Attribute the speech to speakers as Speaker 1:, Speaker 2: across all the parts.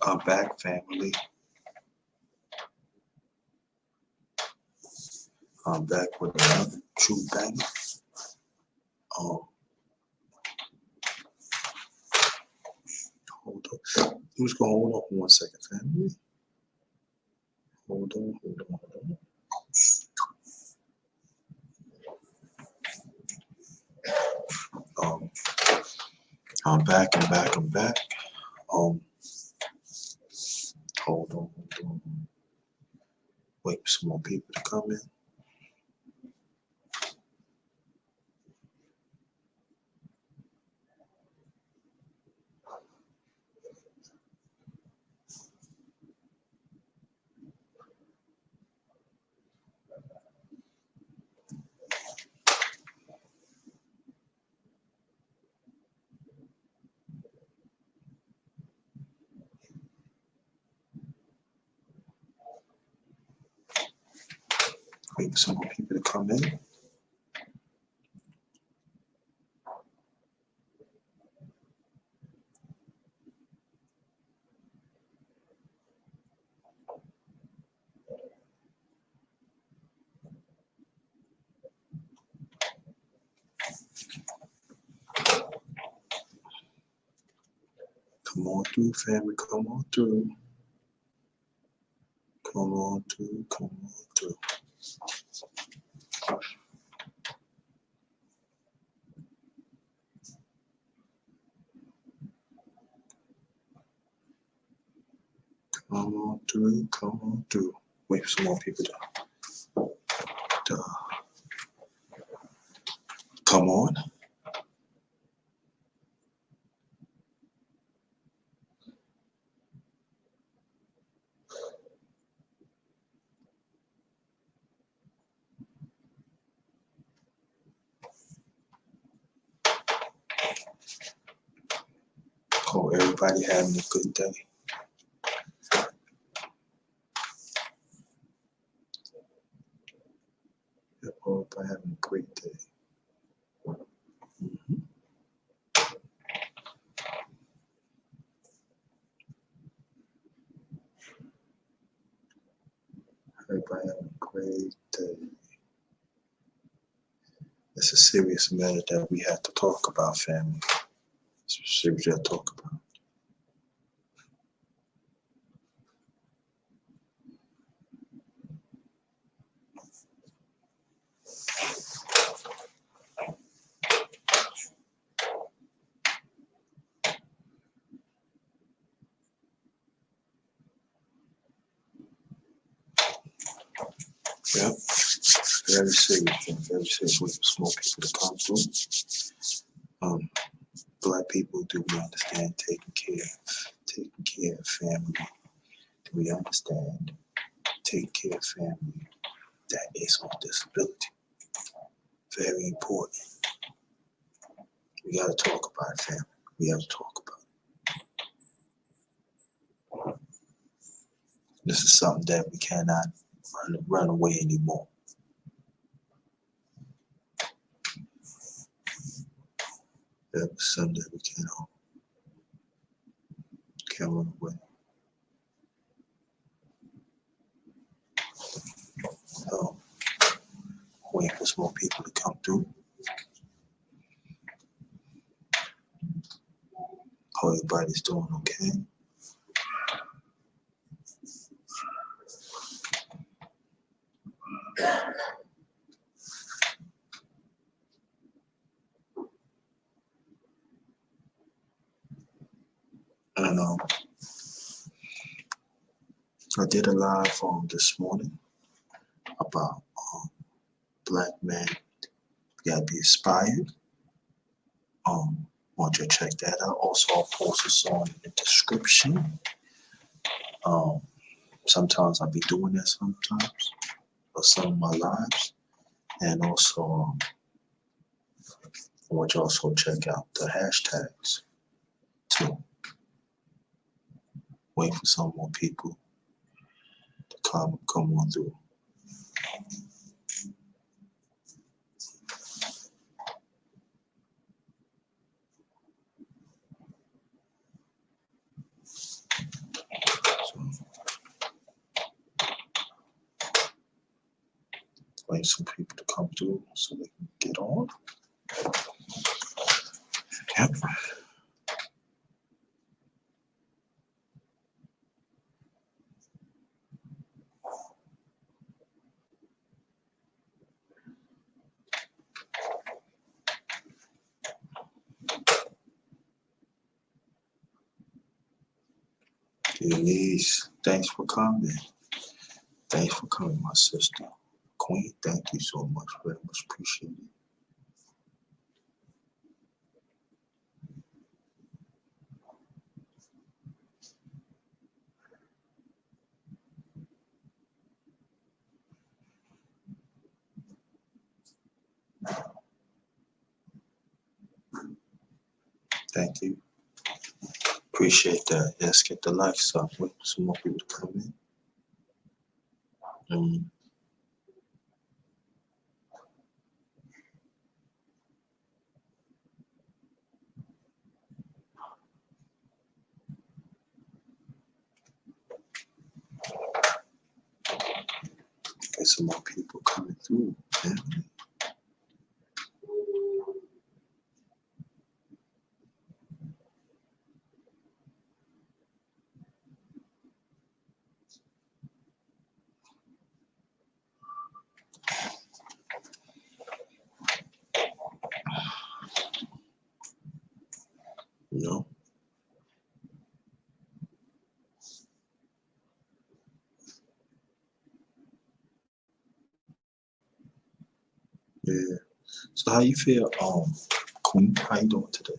Speaker 1: I'm back, family. I'm back with another true banger. Um, hold on. I'm just gonna hold on for 1 second, family. Hold on, hold on, hold on. I'm back, I'm back, I'm back. Um, hold on, hold on. Wait for some more people to come in. Wait for some more people to come in. Come on through, family. Come on through. Come on through. Come on through. Come on through. Come on through. Wait for some more people to come on. Hope everybody having a good day. Hope everybody having a great day. Mhm. Everybody having a great day. It's a serious matter that we have to talk about, family. It's a serious to talk about. Yep. Very serious thing, very serious. Wait for small people to come through. Black people, do we understand taking care of family? Do we understand taking care of family that is on disability? Very important. We gotta talk about it, family. We gotta talk about it. This is something that we cannot run away anymore. That's something that we can't run away. Waiting for some more people to come through. Hope everybody's doing okay. And I did a live this morning about black men gotta be inspired. Want you to check that out. Also, I'll post this on in the description. Sometimes I'll be doing that sometimes, or some of my lives. And also, I want you to also check out the hashtags too. Wait for some more people to come on through. Wait some people to come through so they can get on. Yep. Denise, thanks for coming. Thanks for coming, my sister. Queen, thank you so much. Very much appreciate it. Thank you. Appreciate that. Let's get the likes up. Wait for some more people to come in. Get some more people coming through. Yeah. You know? Yeah. So how you feel, Queen? How you doing today?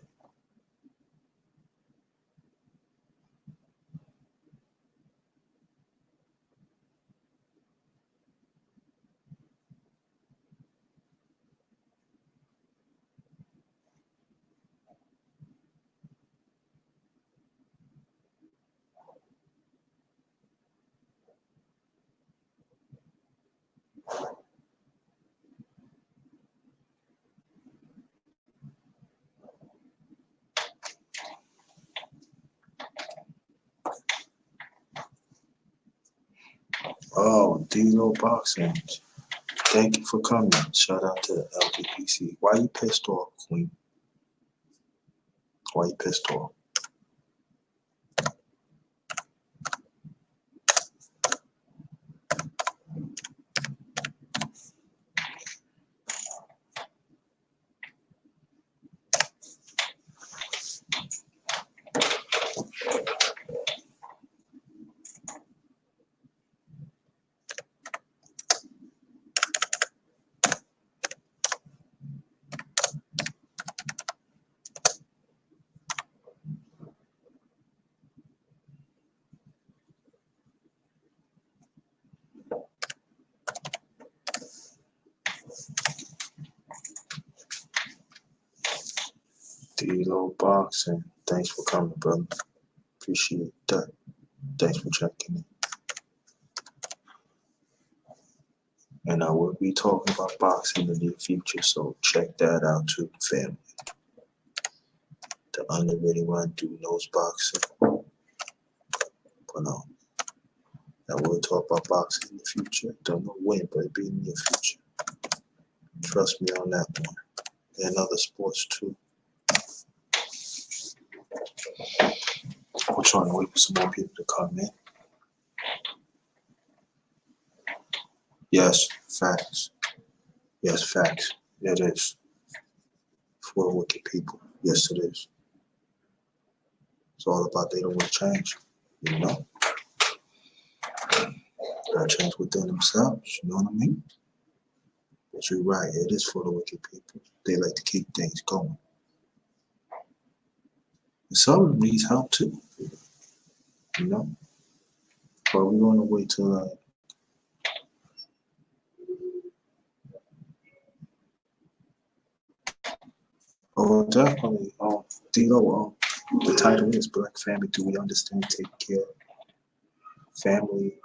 Speaker 1: Oh, D-Lo Boxing. Thank you for coming. Shout out to LGPC. Why you pissed off, Queen? Why you pissed off? D-Lo Boxing. Thanks for coming, brother. Appreciate that. Thanks for checking in. And I will be talking about boxing in the near future, so check that out too, family. The underrated one do knows boxing. But I will talk about boxing in the future. Don't know when, but it'll be in the near future. Trust me on that one. And other sports too. I'm trying to wait for some more people to come in. Yes, facts. Yes, facts. It is. For wicked people. Yes, it is. It's all about they don't want to change. You know? Gotta change within themselves. You know what I mean? But you're right. It is for the wicked people. They like to keep things going. And some of them needs help too. You know? But we're going to wait till oh, definitely. D-Lo, the title is Black Family. Do we understand taking care of family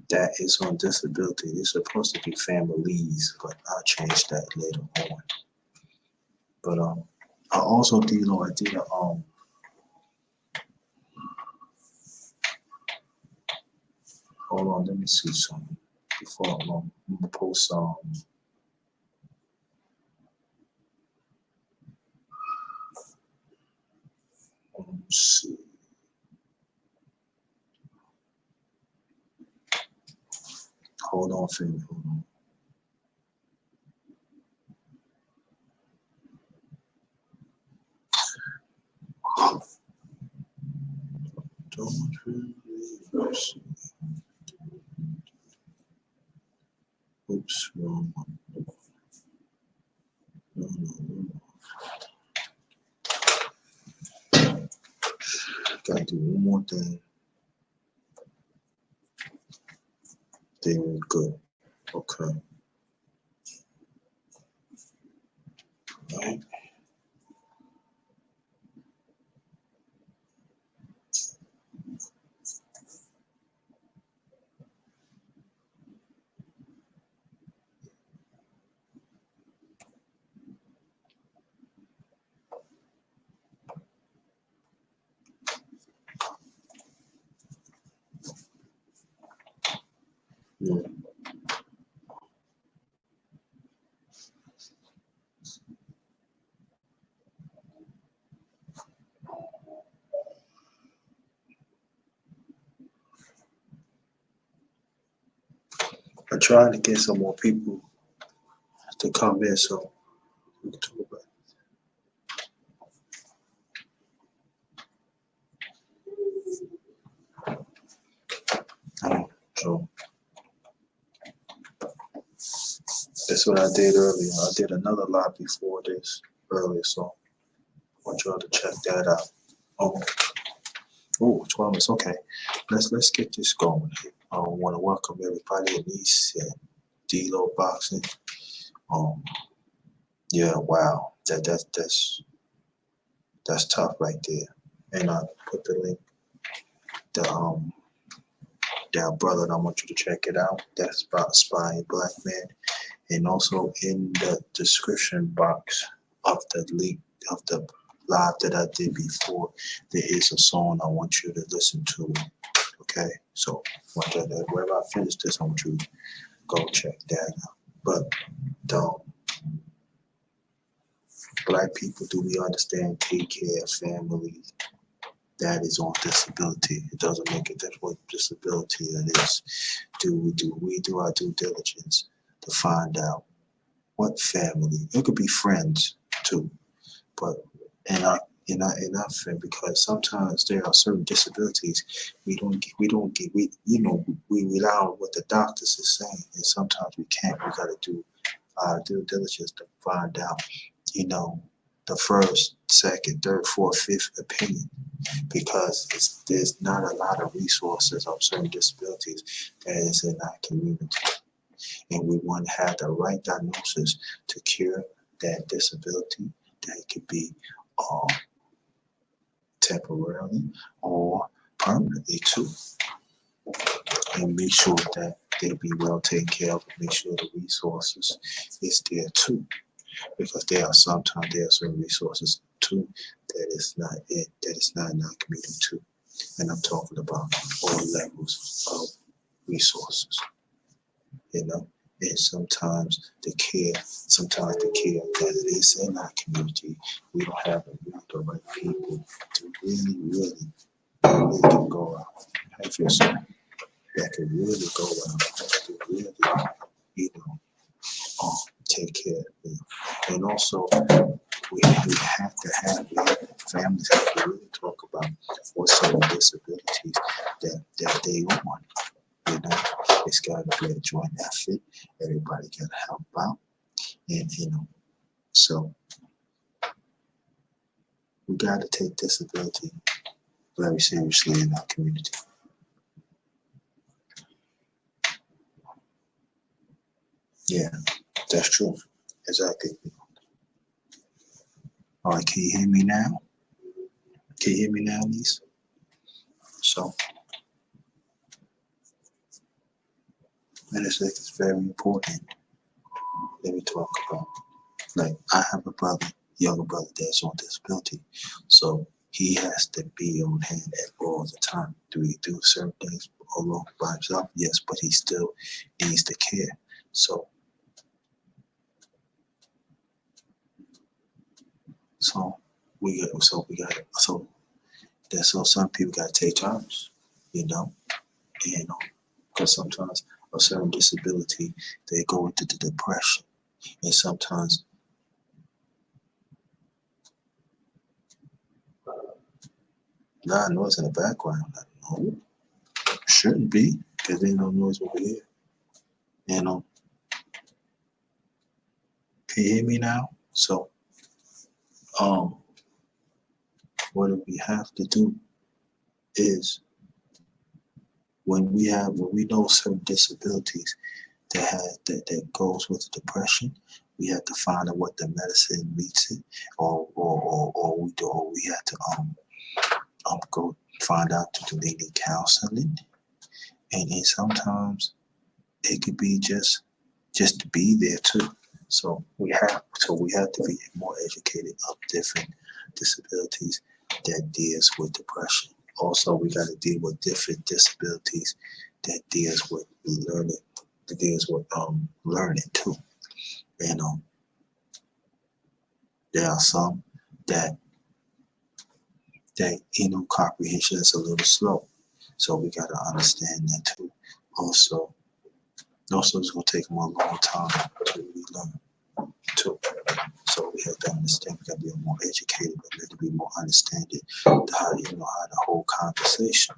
Speaker 1: that is on disability? It's supposed to be families, but I'll change that later on. But I also D-Lo, I did a hold on, let me see something. before I'm gonna post let's see. Hold on, family. Hold on. Don't really see. Oops, wrong one. No. Gotta do one more thing. Then we're good. Okay. Right. Yeah. I tried to get some more people to come in so we can talk about it. So that's what I did earlier. I did another live before this earlier, so I want y'all to check that out. Oh, 12 minutes. Okay, let's get this going. I want to welcome everybody. Anise and D-Lo Boxing. Um, yeah, wow, that's tough right there. And I put the link, the that brother, and I want you to check it out. That's about Spying Black Man. And also in the description box of the link of the live that I did before, there is a song I want you to listen to. Okay, so wherever I finish this, I want you to go check that out. But don't, black people, do we understand? Take care of families that is on disability. It doesn't make a difference what disability it is. We do our due diligence to find out what family? It could be friends too, but in our friend, because sometimes there are certain disabilities we rely on what the doctors is saying, and sometimes we can't. We got to do our due diligence to find out, the first, second, third, fourth, fifth opinion, because there's not a lot of resources of certain disabilities that is in our community, and we want to have the right diagnosis to cure that disability. That could be temporarily or permanently too, and make sure that they be well taken care of. Make sure the resources is there too, because there are certain resources too that is not in our community too, and I'm talking about all levels of resources. And sometimes the care that it is in our community, we don't have the right people to really can go out. I feel so that can really go out to really, you know, take care of them. And also, families have to really talk about what some of the disabilities that they want. It's got to be a joint effort. Everybody got to help out, and so we got to take disability very seriously in our community. Yeah, that's true. Exactly. All right, can you hear me now? Can you hear me now, Lisa? So, and it's very important. Let me talk about, like, I have a brother, younger brother that's on disability, so he has to be on hand at all the time. Do we do certain things alone by himself, yes, but he still needs the care. So so so that's so some people gotta take turns, you know, and because sometimes a certain disability they go into the depression, and sometimes loud noise in the background. No, shouldn't be because there's no noise over here. You know, can you hear me now? So um, what we have to do is when we know certain disabilities that goes with depression, we have to find out what the medicine meets it, or we have to go find out do they need counseling, and sometimes it could be just to be there too. So we have to be more educated of different disabilities that deals with depression. Also, we got to deal with different disabilities that deals with learning, that deals with learning too. And there are some that comprehension is a little slow, so we got to understand that too. Also, it's gonna take them a long time to relearn too. So we have to understand. We got to be more educated, but we have to be more understanding how how to hold conversations.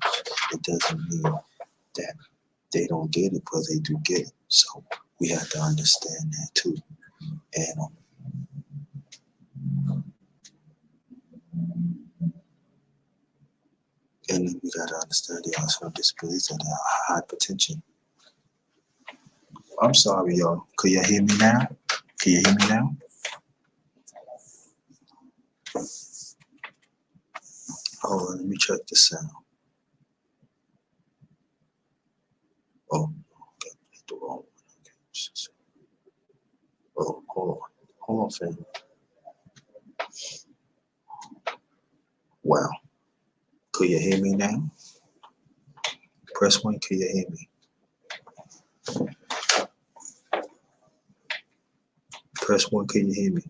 Speaker 1: It doesn't mean that they don't get it, but they do get it. So we have to understand that too. And and then we got to understand there are some disabilities that have hypertension. I'm sorry, y'all. Could you hear me now? Can you hear me now? Hold on, let me check the sound. Oh, okay, hit the wrong one. Okay. Oh, hold on, fam. Wow. Could you hear me now? Press one. Can you hear me? Press one. Can you hear me?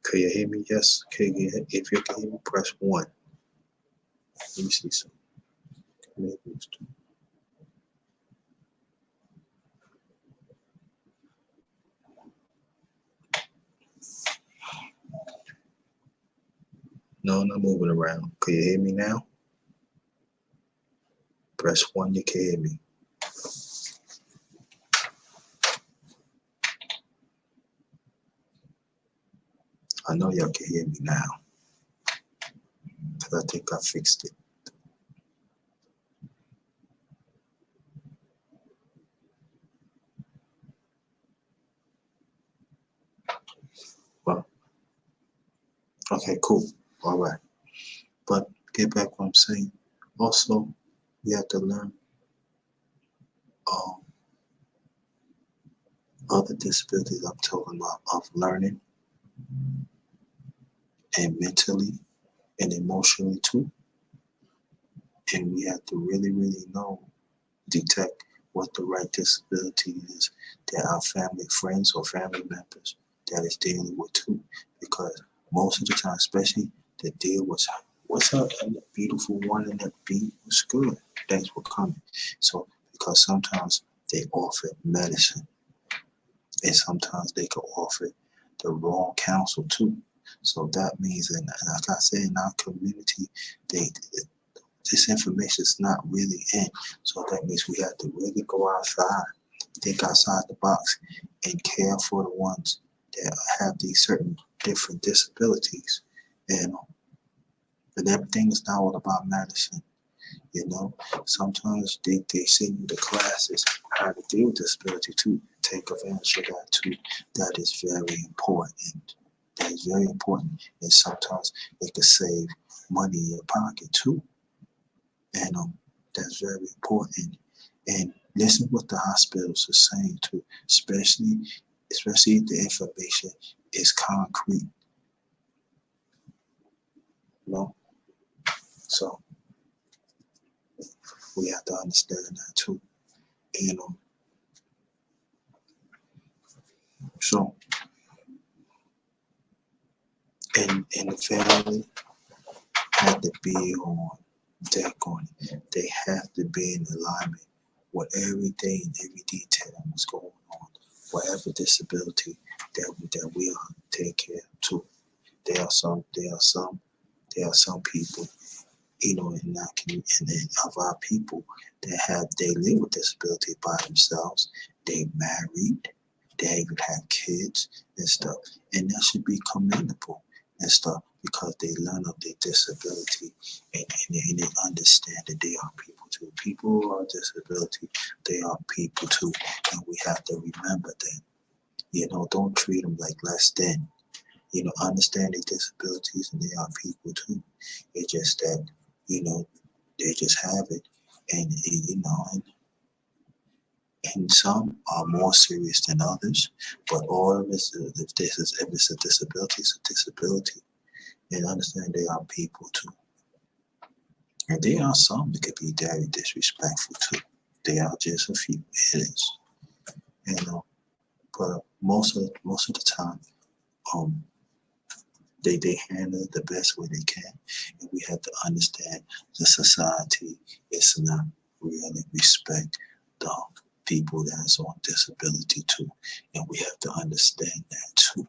Speaker 1: Can you hear me? Yes. If you can hear me, press one. Let me see something. Maybe it's two. No, I'm not moving around. Can you hear me now? Press one. You can hear me. I know y'all can hear me now because I think I fixed it. Well, okay, cool. All right. But get back what I'm saying. Also, we have to learn um, other disabilities I'm talking about of learning and mentally and emotionally too. And we have to really, really detect what the right disability is that our family, friends, or family members that is dealing with too. Because most of the time, especially the deal was, what's up, and the beautiful one and that beat was good. Thanks for coming. So, because sometimes they offer medicine, and sometimes they could offer the wrong counsel too. So that means, and like I said, in our community, they this information is not really in. So that means we have to really go outside, think outside the box, and care for the ones that have these certain different disabilities. And but everything is not all about medicine. You know, sometimes they send you the classes how to deal with disability too. Take advantage of that too. That is very important. That is very important. And sometimes it can save money in your pocket too. And that's very important. And listen what the hospitals are saying too, especially if the information is concrete, you know. So we have to understand that too. You know, so and the family have to be on deck on it. They have to be in alignment with everything and every detail of what's going on, whatever disability that we are taking care of too. There are some people, in our community, and of our people they live with disability by themselves. They married, they even have kids and stuff, and that should be commendable and stuff because they learn of their disability and they understand that they are people too. People who are disability, they are people too, and we have to remember that. Don't treat them like less than. Understand their disabilities and they are people too. It's just that, you know, they just have it. And some are more serious than others, but all of this, if it's a disability, it's a disability. And understand they are people too. And there are some that could be very disrespectful too. They are just a few. It is. But most of the time, um, they handle it the best way they can. And we have to understand the society is not really respect the people that's on disability too. And we have to understand that too,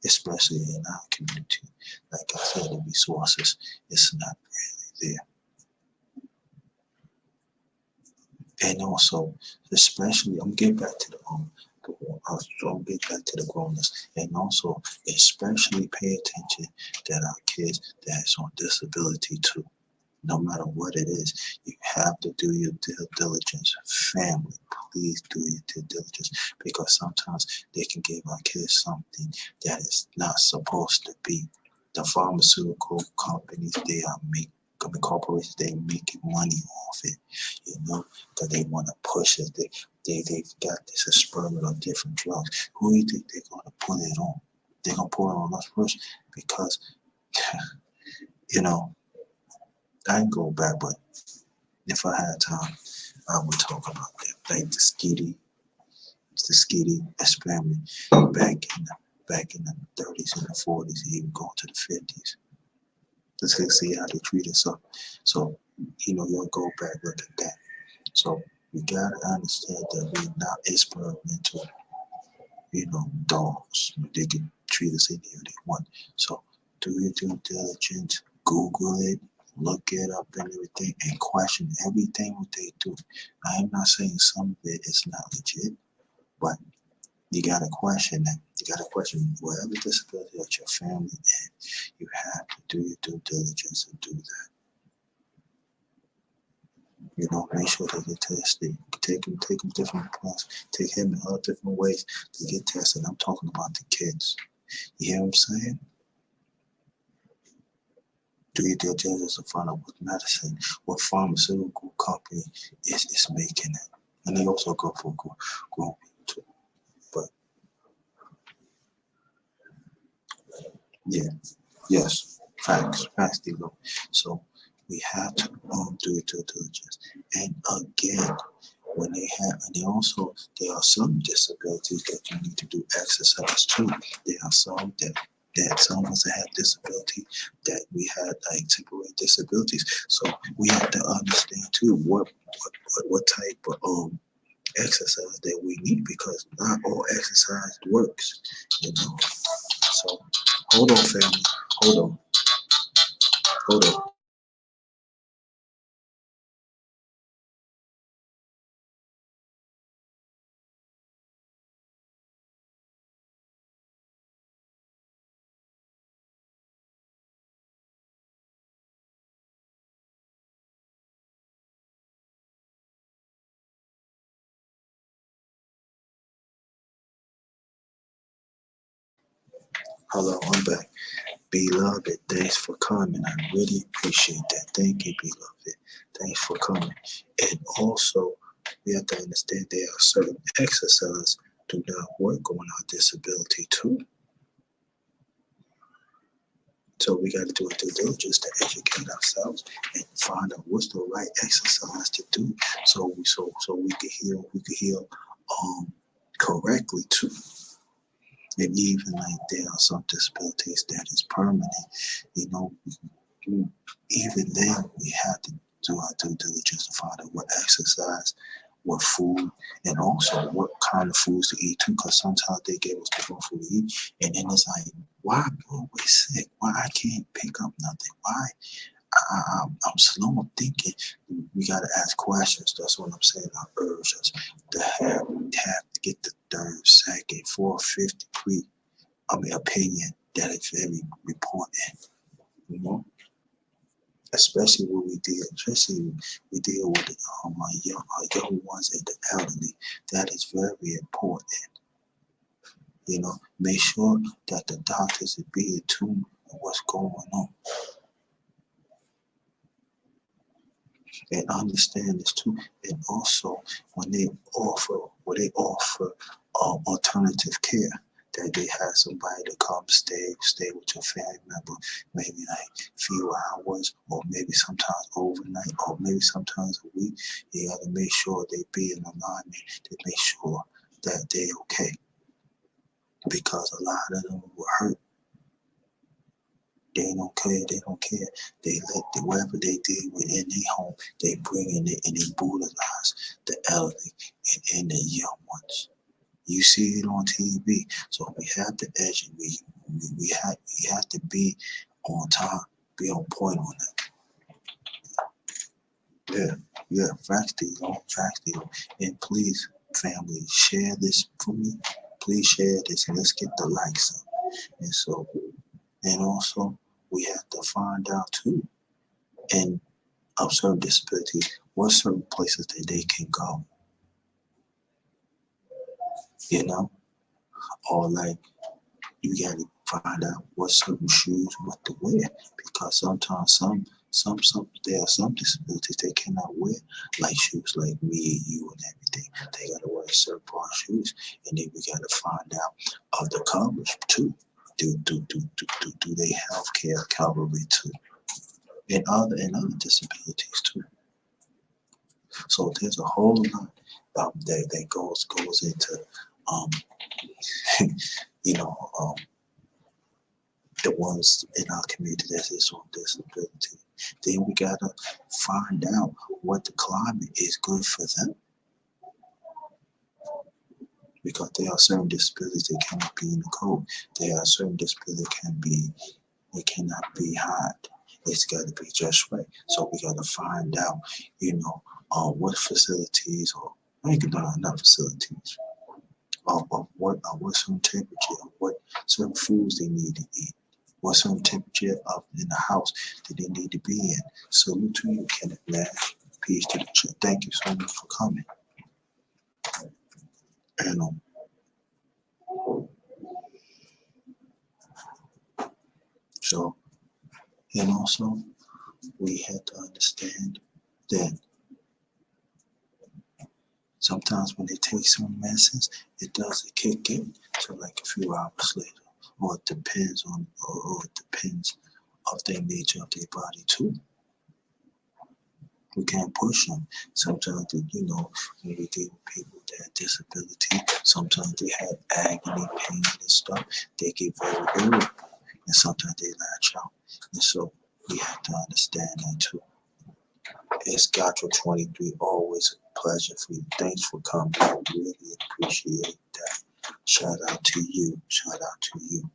Speaker 1: especially in our community. Like I said, the resources is not really there. And also, especially, I'm getting back to I'm getting back to the grown-ups, and also, especially pay attention that our kids that's on disability too. No matter what it is, you have to do your due diligence. Family, please do your due diligence because sometimes they can give our kids something that is not supposed to be. The pharmaceutical companies, they are making corporations, they making money off it, because they want to push it. They've got this experiment on different drugs. Who do you think they're going to put it on? They're going to put it on us first because, you know, I can go back, but if I had time, I would talk about that. Like the Skitty experiment back in the 30s and the 40s, and even going to the 50s. Just to see how they treated so you'll go back look at that. So we gotta understand that we're not experimental, dogs. They can treat us any way they want. So do your due diligence, Google it, look it up and everything, and question everything what they do. I'm not saying some of it is not legit, but you gotta question that. You gotta question whatever disability that your family in. You have to do your due diligence and do that. Make sure they get tested. Take them different points. Take him in all different ways to get tested. I'm talking about the kids. You hear what I'm saying? Do your due diligence to find out what medicine, what pharmaceutical company is making it. And they also go for grown people too. But yeah, yes, facts, Diego. So we have to do due diligence. And again, there are some disabilities that you need to do exercise too. There are some that some of us that have disability that we had like temporary disabilities. So we have to understand too what type of exercise that we need because not all exercise works. So hold on, family. Hold on. Hold on. Hello, I'm back. Beloved, thanks for coming. I really appreciate that. Thank you, beloved. Thanks for coming. And also, We have to understand there are certain exercises do not work on our disability too. So we got to do a due diligence to educate ourselves and find out what's the right exercise to do, so we can heal correctly too. And even like there are some disabilities that is permanent, you know, even then we have to do our due diligence to find out what exercise, what food, and also what kind of foods to eat too. Because sometimes they give us different food to eat, and then it's like, why I'm always sick? Why I can't pick up nothing? Why I'm slow of thinking? We gotta ask questions. That's what I'm saying. I urge us to have to get the third, second, fourth, fifth degree. Opinion that is very important. You know, especially when we deal with our young ones and the elderly. That is very important. You know, make sure that the doctors be in tune with what's going on, and understand this too. And also, when they offer alternative care, that they have somebody to come stay with your family member, maybe like few hours, or maybe sometimes overnight, or maybe sometimes a week. You got to make sure they be in alignment to make sure that they okay, because a lot of them were hurt. They don't care. They don't care. They let whatever they did within their home, they bring in it and they brutalize the elderly and the young ones. You see it on TV. So we have to educate. We have to be on time, be on point on that. Yeah. Facts deal, facts deal. And please, family, share this for me. Please share this and let's get the likes up. And so, and also, we have to find out too, and observe disability, what certain places that they can go, you know, or like you gotta find out what certain shoes what to wear, because sometimes some there are some disabilities they cannot wear like shoes like me and you and everything. They gotta wear certain pair of shoes, and then we gotta find out of the coverage too. Do they health care cover it too? And other disabilities too. So there's a whole lot that goes into um, you know the ones in our community that is on disability. Then we gotta find out what the climate is good for them, because there are certain disabilities that cannot be in the cold. There are certain disabilities that it cannot be hot. It's got to be just right. So we got to find out, what facilities, or not facilities, of what certain temperature, what certain foods they need to eat, what certain temperature of in the house that they need to be in. Salute to you, Kenneth, man. Peace to the church. Thank you so much for coming. And so, and also we have to understand that sometimes when they take some medicines, it doesn't kick in till like a few hours later, or it depends of their nature of their body too. We can't push them. Sometimes, when we deal with people that have disability, sometimes they have agony, pain, and stuff. They get very ill, and sometimes they latch out. And so we have to understand that too. It's Gotcha 23. Always a pleasure for you. Thanks for coming. I really appreciate that. Shout out to you. Shout out to you.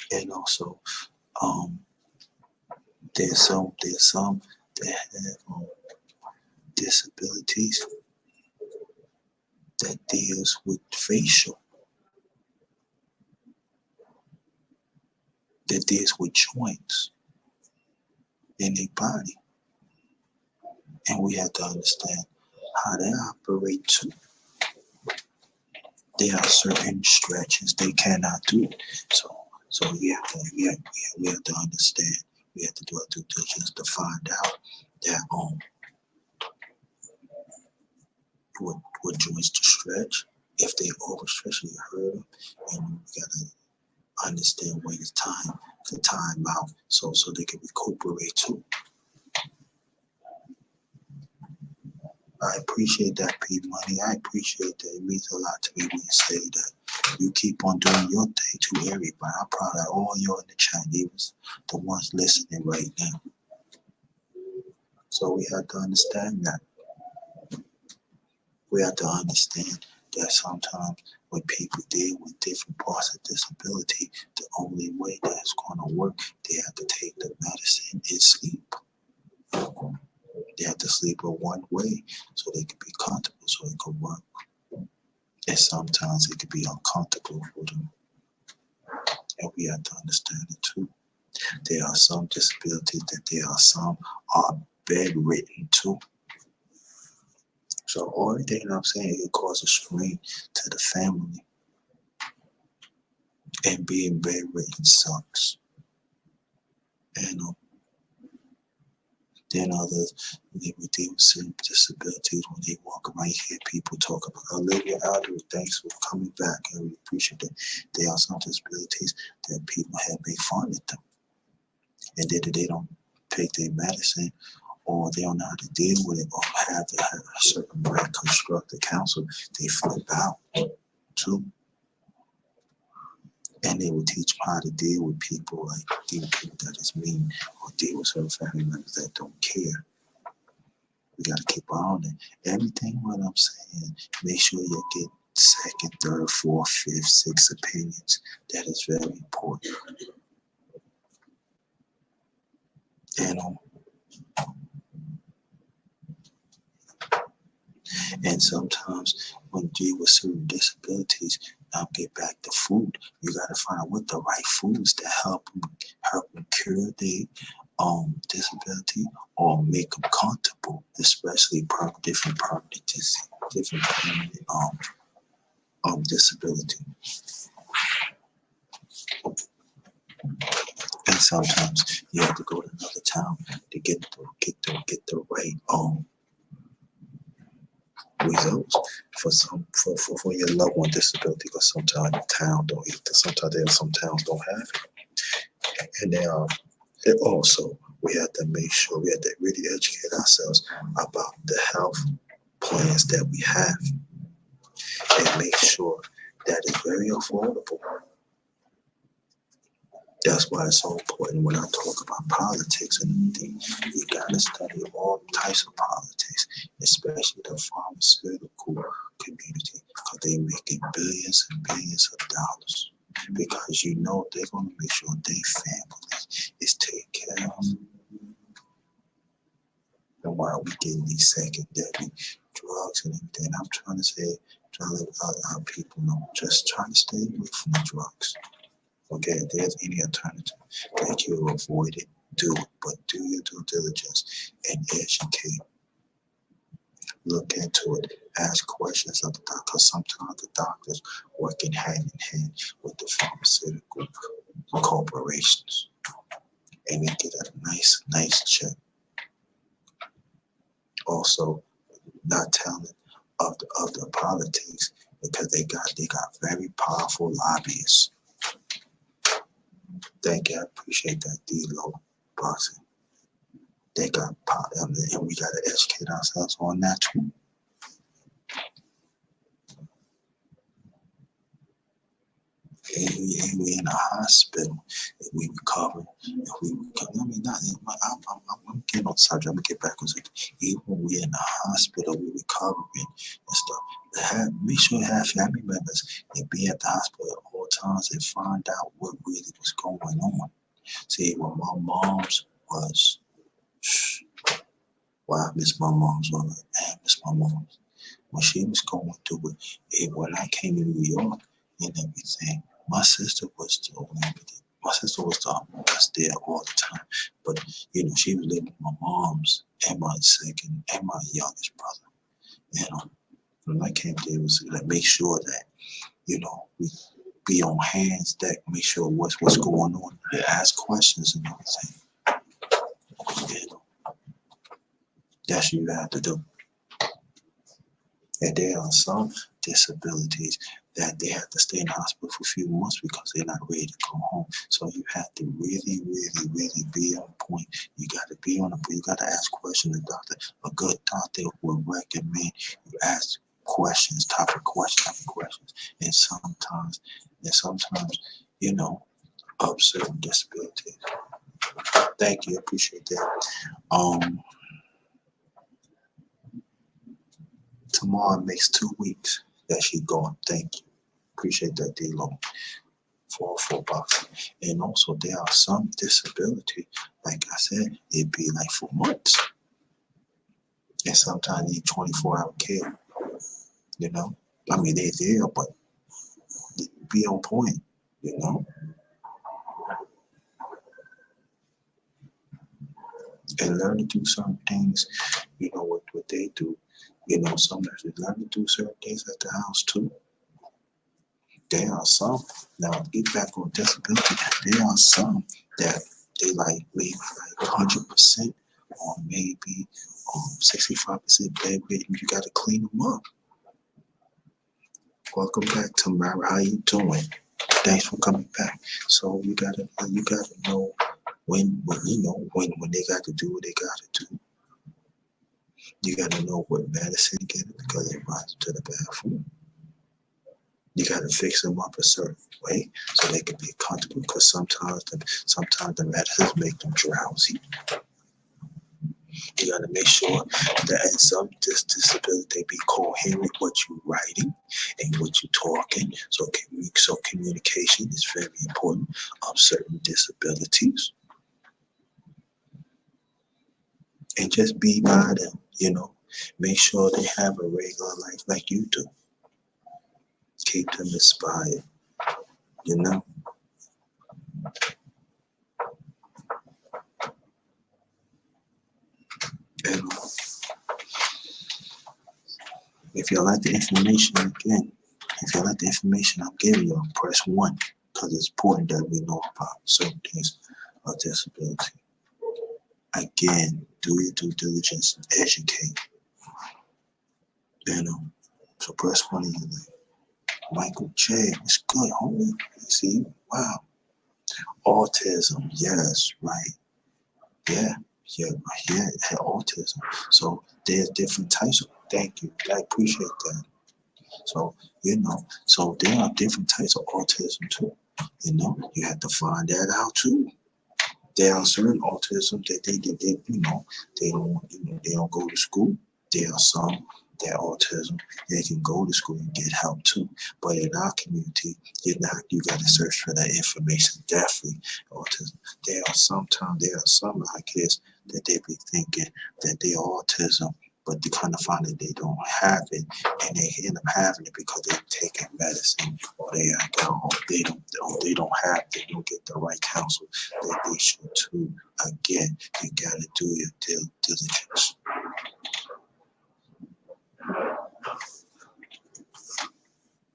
Speaker 1: And also, um, there's some that have disabilities that deals with facial, that deals with joints in their body, and we have to understand how they operate too. There are certain stretches they cannot do. So So we have to understand. We have to do our due diligence to find out that what joints to stretch. If they overstretch, you hurt them, and you gotta understand when it's time to time out, so they can recuperate too. I appreciate that, P Money. I appreciate that. It means a lot to me when you say that. You keep on doing your thing to everybody. I'm proud of all y'all in the chat, even the ones listening right now. So we have to understand that. We have to understand that sometimes when people deal with different parts of disability, the only way that it's going to work, they have to take the medicine and sleep. They have to sleep in one way so they can be comfortable, so it can work. And sometimes it can be uncomfortable for them. And we have to understand it too. There are some disabilities that some are bedridden too. So everything I'm saying, it causes strain to the family. And being bedridden sucks. And then others, they deal with certain disabilities when they walk around. You hear people talk about Olivia Aldridge. Thanks for coming back. I really appreciate it. There are some disabilities that people have made fun of them. And then they don't take their medicine, or they don't know how to deal with it, or have to have a certain way constructed counsel, they flip out too. And they will teach them how to deal with people, like deal with people that is mean, or deal with certain family members that don't care. We got to keep on it. Everything what I'm saying, make sure you get second, third, fourth, fifth, sixth opinions. That is very important. And sometimes when you deal with certain disabilities, get back to food. You got to find out what the right foods to help them cure their disability or make them comfortable, especially different permanent disease, different permanent disability. And sometimes you have to go to another town to get the right results for your loved one disability, because sometimes the town don't eat. Sometimes some towns don't have it, and also we have to make sure we have to really educate ourselves about the health plans that we have, and make sure that it's very affordable. That's why it's so important when I talk about politics and everything. You gotta study all types of politics, especially the pharmaceutical community, because they're making billions and billions of dollars. Because they're gonna make sure their family is taken care of. And while we getting these secondary drugs and everything, I'm trying to let our people know, just trying to stay away from the drugs. Okay, if there's any alternative that you avoid it, do it. But do your due diligence and educate. Look into it. Ask questions of the doctor, because sometimes the doctors working hand in hand with the pharmaceutical corporations. And they get a nice check. Also, not telling of the politics, because they got very powerful lobbyists. Thank you. I appreciate that, D-Lo Boxing. They got power, and we got to educate ourselves on that too. And we in a hospital, if we recover, I'm getting on the subject, I'm gonna get back on it. Even when we in the hospital, we recovering and stuff. Make sure you have family members and be at the hospital at all times and find out what really was going on. See, when my mom's was, wow, I miss my mom's one. I miss my mom's. When she was going through it, when I came to New York and everything, my sister was the one that's there all the time. But she was living with my mom's and my second and my youngest brother. And when I came there, it was to make sure that we be on hands deck, make sure what's going on, ask questions and everything. You know, that's what you have to do. And there are some disabilities that they have to stay in the hospital for a few months because they're not ready to come home. So you have to really, really, really be on point. You got to be on the point. You got to ask questions. The doctor, a good doctor will recommend you ask questions, type of questions. And sometimes, you know, of certain disabilities. Thank you. Appreciate that. Tomorrow makes 2 weeks that she gone. Thank you. Appreciate that, D-Lo, for boxing. And also, there are some disability, like I said, it'd be like for months. And sometimes need 24-hour care. You know, I mean, they're there, but be on point. You know, and learn to do certain things. You know what they do. You know, some nurses learn to do certain things at the house too. There are some, now get back on disability, there are some that they like maybe like 100% or maybe 65% bed weight, and you got to clean them up. Welcome back, Tamara. How you doing? Thanks for coming back. So you gotta know when they got to do what they got to do. You gotta know what medicine to get it because it runs to the bathroom. You got to fix them up a certain way so they can be comfortable because sometimes the medicines make them drowsy. You got to make sure that in some disability they be coherent what you're writing and what you're talking. So communication is very important of certain disabilities. And just be by them, you know. Make sure they have a regular life like you do. Keep them inspired, you know. And if you like the information again, if you like the information I'm giving you, press 1 because it's important that we know about certain things of disability. Again, do your due diligence and educate. You know, so press 1 in your life. Michael J, it's good, homie. See, wow. Autism, yes, right. Yeah, autism. So there's different types of. Thank you. I appreciate that. So, you know, so there are different types of autism too. You know, you have to find that out too. There are certain autism that they don't go to school. There are some that autism they can go to school and get help too. But in our community, you got to search for that information. Definitely autism. There are some of our kids that they be thinking that they autism, but they kind of find that they don't have it, and they end up having it because they're taking medicine or they don't get the right counsel that they should too. Again, you gotta do your due diligence.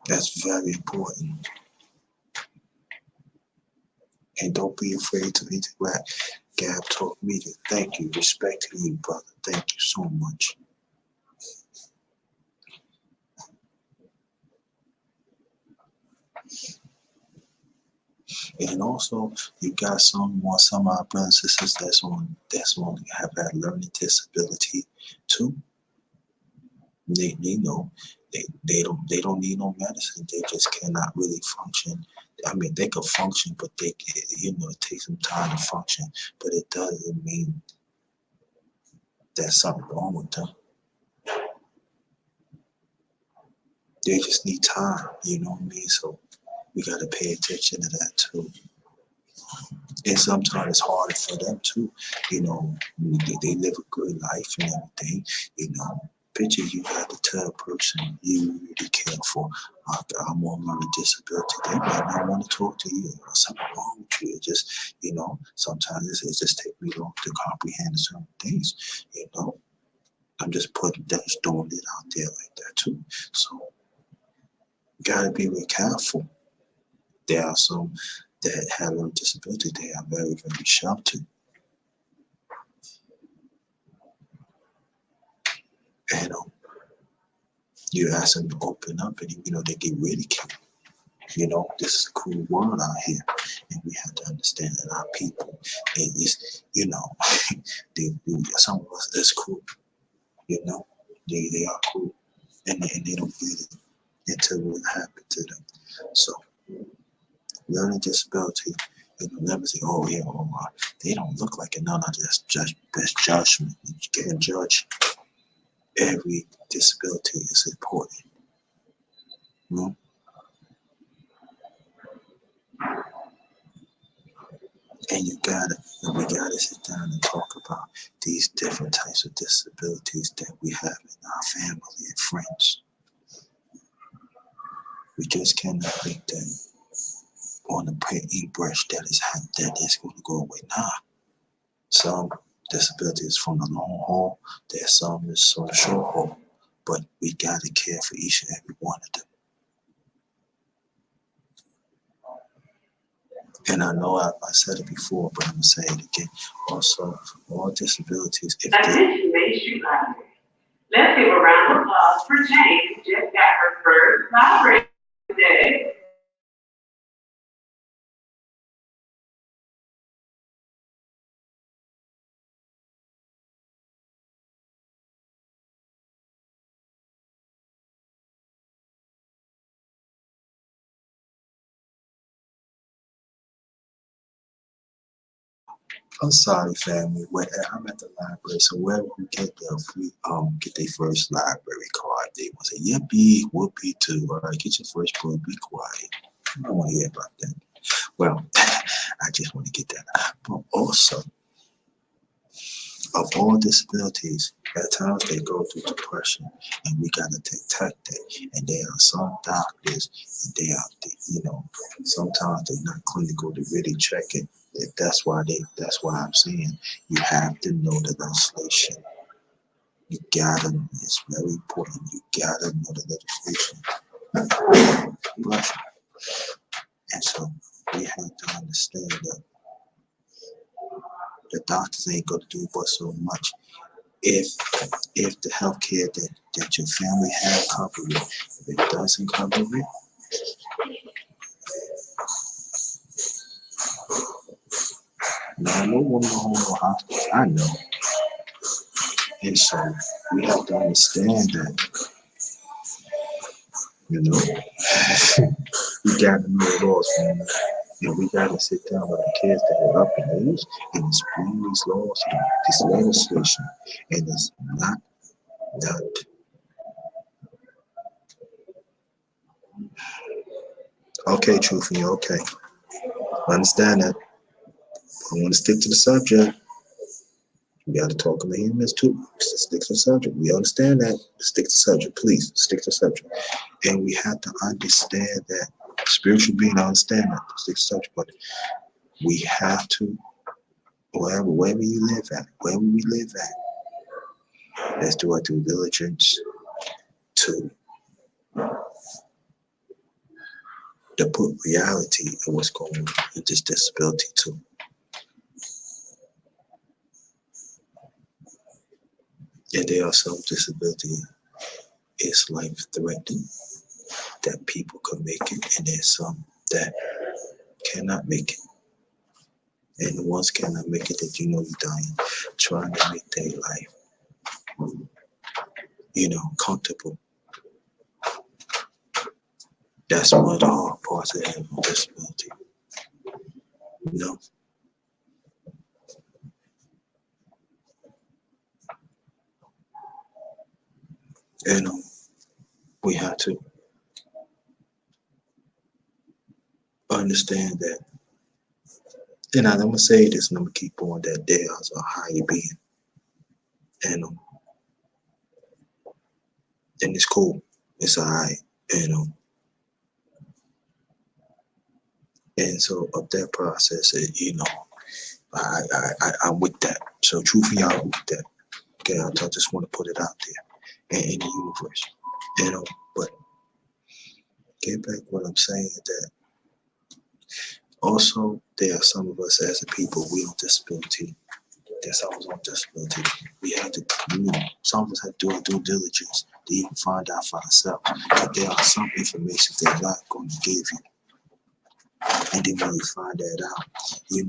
Speaker 1: That's very important. And don't be afraid to interact. Gab Talk Media. Thank you. Respect to you, brother. Thank you so much. And also, you got some of our brothers and sisters that's on have that learning disability too. They know they don't need no medicine. They just cannot really function. I mean, they can function, but it takes some time to function. But it doesn't mean there's something wrong with them. They just need time. You know what I mean? So we got to pay attention to that too. And sometimes it's harder for them too. You know, they live a good life and everything. You know, picture you have to tell a person you really care for. I'm on learning disability. They might not want to talk to you. Or something wrong with you. It just, sometimes it just takes me long to comprehend certain things. You know, I'm just throwing it out there like that too. So, you gotta be real careful. There are some that have a disability. They are very, very sheltered. And you ask them to open up, and they get ridiculed. This is a cool world out here, and we have to understand that our people is, some of us is cool. They are cool, and they don't get it until what happened to them. So learning disability, never say, oh yeah, they don't look like it. No, that's judgment. You can't judge. Every disability is important. And we gotta sit down and talk about these different types of disabilities that we have in our family and friends. We just cannot think that on a paintbrush that is going to go away. Nah, some disabilities from the long haul. There's some that's on the short haul, but we gotta care for each and every one of them. And I know I said it before, but I'm gonna say it again. Also, all disabilities, if
Speaker 2: Attention Main Street Library. Let's give a round of applause for Jane, who just got her first library today.
Speaker 1: I'm sorry, family. I'm at the library, so wherever we get their free, get their first library card, they will say, "Yippee, whoopee too." All right, get your first book. Be quiet. I don't want to hear about that. Well, I just want to get that. But also, of all disabilities, at times they go through depression, and we gotta detect that. And there are some doctors, and sometimes they're not clinical to really check it. That's why I'm saying you have to know the legislation. It's very important. You gotta know the legislation. And so we have to understand that the doctors ain't gonna do but so much. If the healthcare that your family have cover it, if it doesn't cover it, now no woman home or hospital. I know. And so we have to understand that, you know, we gotta know the laws, man. And we gotta sit down with our kids that are up in age and explain these laws to them, this legislation. And it's not done. Okay, truthfully, okay. I understand that. I want to stick to the subject. We got to talk about humans too. Stick to the subject. We understand that. Stick to the subject, please. Stick to the subject. And we have to understand that spiritual being. I understand that. Stick to the subject, but we have to, wherever you live at, wherever we live at, let's do our due diligence to put reality of what's going on with this disability too. And there are some disability is life threatening that people could make it, and there's some that cannot make it. And the ones cannot make it that you're dying, trying to make their life, comfortable. That's one of the hard parts of having a disability. You know? And we have to understand that, and I'm gonna say this, and I'm gonna keep on that there is a higher being, and and it's cool, it's alright, and so of that process, I'm with that. So truthfully, I'm with that. Okay, I just want to put it out there and in the universe, but get back what I'm saying that Also, there are some of us as a people, we on disability. There's some of us on disability. We have to, some of us have to do our due diligence to even find out for ourselves. But there are some information they're not going to give you. And then when you find that out, you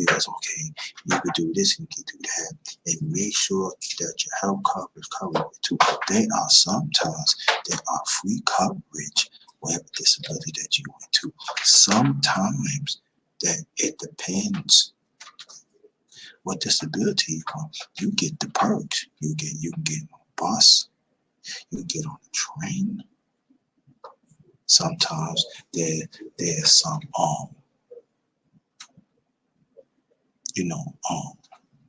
Speaker 1: guys, okay, you can do this and you can do that. And make sure that your health coverage covers it too. There are sometimes there are free coverage whatever disability that you went to. Sometimes that it depends what disability you from. You get the perks. You can get on a bus, you can get on a train. Sometimes there's some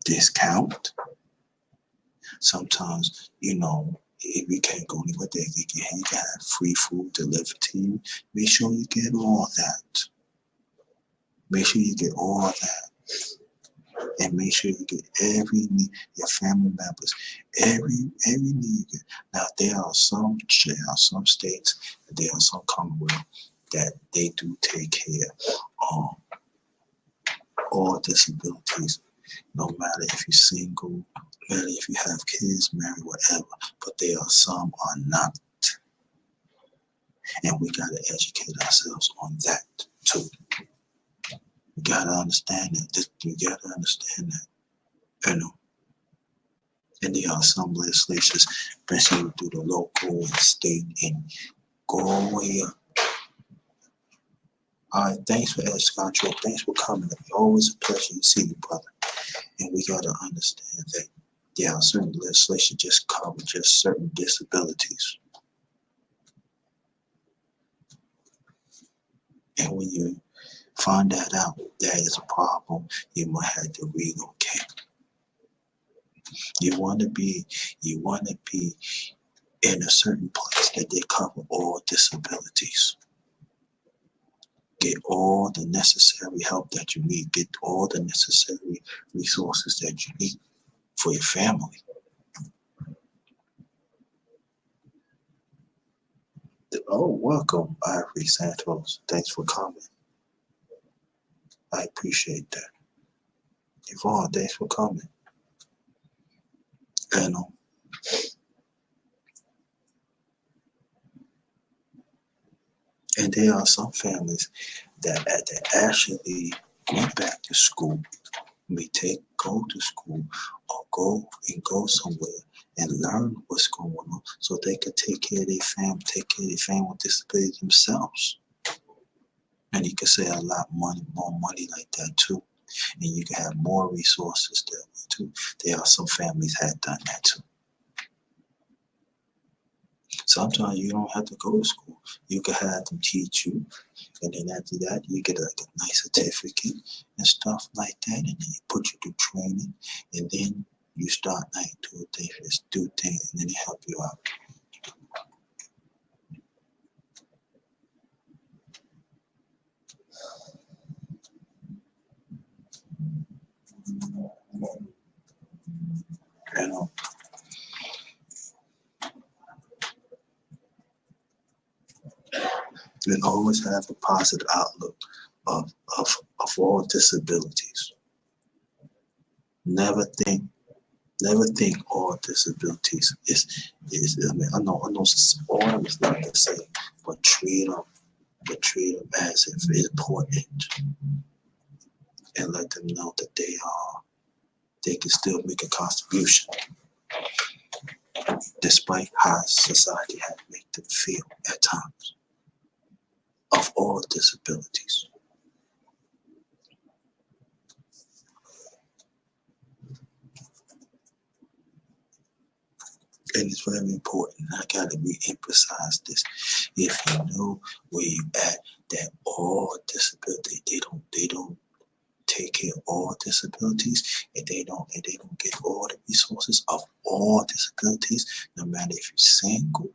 Speaker 1: discount. Sometimes, if you can't go anywhere, you can have free food delivered to you. Make sure you get all that. Make sure you get all that. And make sure you get every need, your family members, every need you get. Now there are some states, there are some Commonwealth that they do take care of all disabilities, no matter if you're single, no matter if you have kids, married, whatever. But there are some are not, and we gotta educate ourselves on that too. We gotta understand that. We gotta understand that. And there are some legislations, especially through the local and state, and go way up. All right, thanks for asking, Control. Thanks for coming. It's always a pleasure to see you, brother. And we gotta understand that there are certain legislation just cover just certain disabilities. And when you find that out, that is a problem, you might have to relocate. You wanna be in a certain place that they cover all disabilities. Get all the necessary help that you need. Get all the necessary resources that you need for your family. Oh, welcome, Ivory Santos. Thanks for coming. I appreciate that. Yvonne, thanks for coming. And and there are some families that actually went back to school, go to school or go somewhere and learn what's going on so they could take care of their family with disabilities themselves. And you can save a lot more money like that too. And you can have more resources that way too. There are some families that have done that too. Sometimes you don't have to go to school. You can have them teach you, and then after that you get like a nice certificate and stuff like that, and then you put you through training, and then you start like do things, and then they help you out. You know, and always have a positive outlook of all disabilities. Never think all disabilities is I mean I know all of them is not the same, but treat them as if it's important, and let them know that they can still make a contribution despite how society has made them feel at times of all disabilities. And it's very important. I gotta re-emphasize this. If you know where you at, that all disability, they don't take care of all disabilities, and they don't get all the resources of all disabilities, no matter if you're single,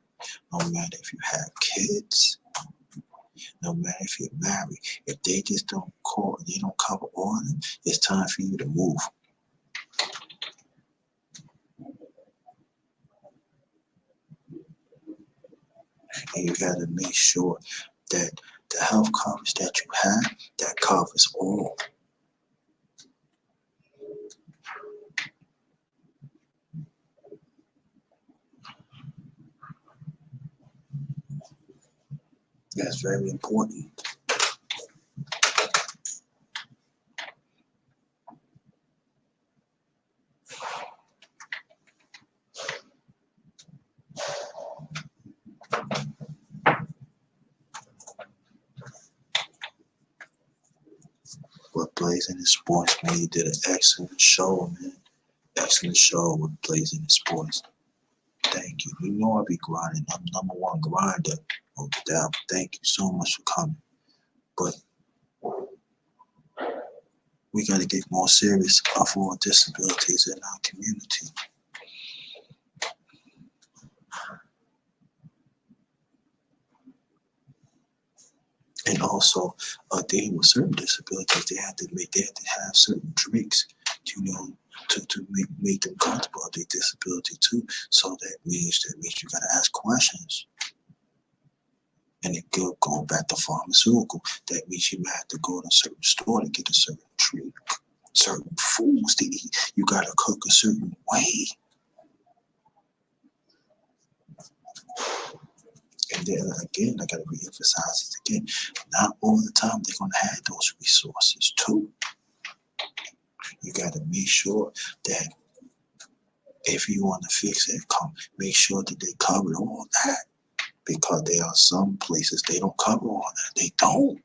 Speaker 1: no matter if you have kids, no matter if you're married. If they just don't cover all of them, it's time for you to move. And you gotta make sure that the health coverage that you have that covers all. That's very important. But Blazing in Sports, man, you did an excellent show, man. Excellent show with Blazing in Sports. Thank you. You know I be grinding. I'm number one grinder of the devil. Thank you so much for coming. But we got to get more serious for disabilities in our community. And also, dealing with certain disabilities, they have to have certain drinks, to make them comfortable with their disability too. So that means you gotta ask questions. And it going back to pharmaceutical, that means you might have to go to a certain store to get a certain drink, certain foods to eat. You gotta cook a certain way. And then again, I gotta reemphasize it again. Not all the time they're gonna have those resources too. You gotta make sure that if you want to fix it, make sure that they cover all that. Because there are some places they don't cover all that. They don't.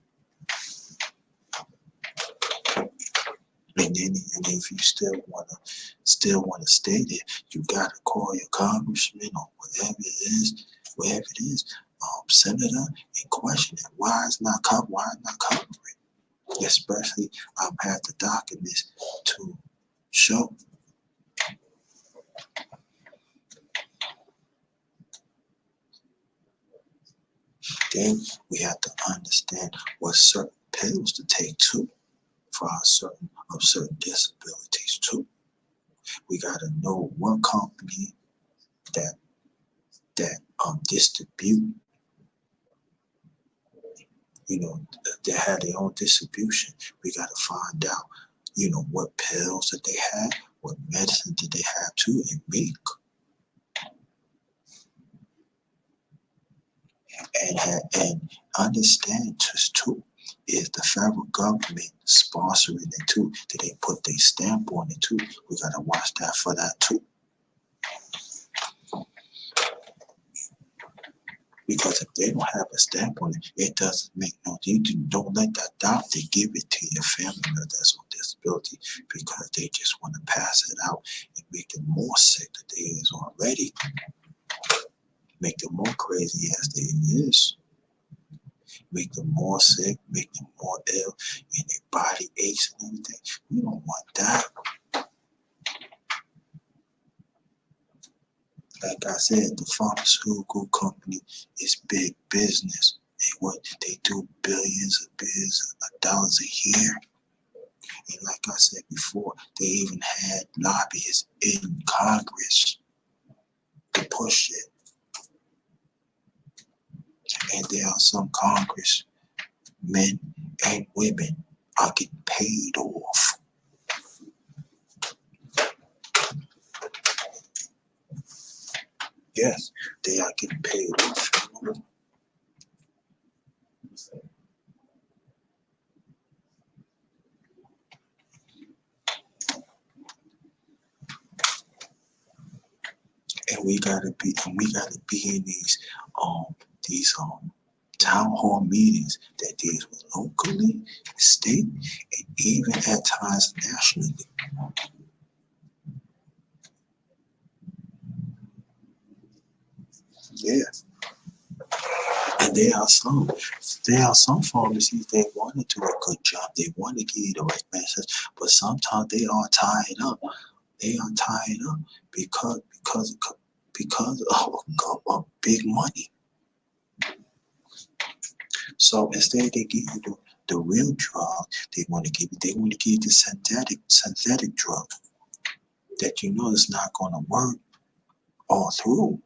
Speaker 1: And if you still wanna stay there, you gotta call your congressman or whatever it is, senator, and question it. Why it's not covering? Especially have the documents to show. Then we have to understand what certain pills to take too for certain disabilities too. We gotta know what company that distribute, they have their own distribution. We gotta find out, what pills that they have, what medicine did they have too, and make. And understand just too, is the federal government sponsoring it too? Did they put their stamp on it too? We gotta watch that for that too. Because if they don't have a stamp on it, it doesn't make no. You don't let that doctor give it to your family member that's on disability because they just want to pass it out and make them more sick than they is already. Make them more crazy as they is. Make them more sick, make them more ill, and their body aches and everything. We don't want that. Like I said, the pharmaceutical company is big business. They do billions of dollars a year. And like I said before, they even had lobbyists in Congress to push it. And there are some congressmen and women are getting paid off. Yes, they are getting paid off. And we gotta be in these town hall meetings that deals with locally, state, and even at times nationally. Yeah. And there are some pharmacies that want to do a good job. They want to give you the right message, but sometimes they are tied up. They are tied up because of big money. So instead they give you the real drug, they want to give you the synthetic drug that is not going to work all through.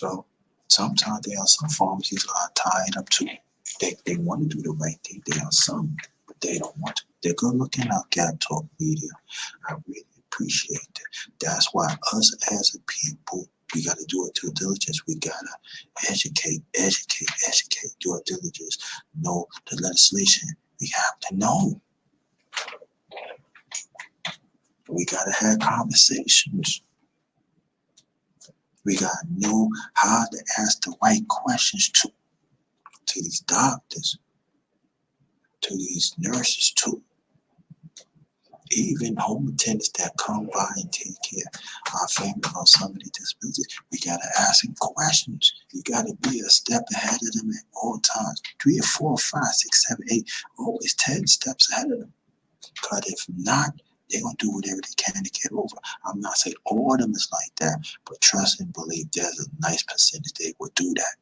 Speaker 1: So sometimes there are some pharmacies are tied up too. They want to do the right thing. There are some, but they don't want to. They're good looking out Gap Talk Media. I really appreciate that. That's why us as a people, we got to do it due diligence. We got to educate, do our diligence, know the legislation. We have to know. We got to have conversations. We got to know how to ask the right questions to these doctors, to these nurses too. Even home attendants that come by and take care of our family or somebody with disabilities, we gotta ask them questions. You gotta be a step ahead of them at all times. 3 or 4 or 5, 6, 7, 8, always 10 steps ahead of them. Because if not, they're gonna do whatever they can to get over. I'm not saying all of them is like that, but trust and believe there's a nice percentage they will do that.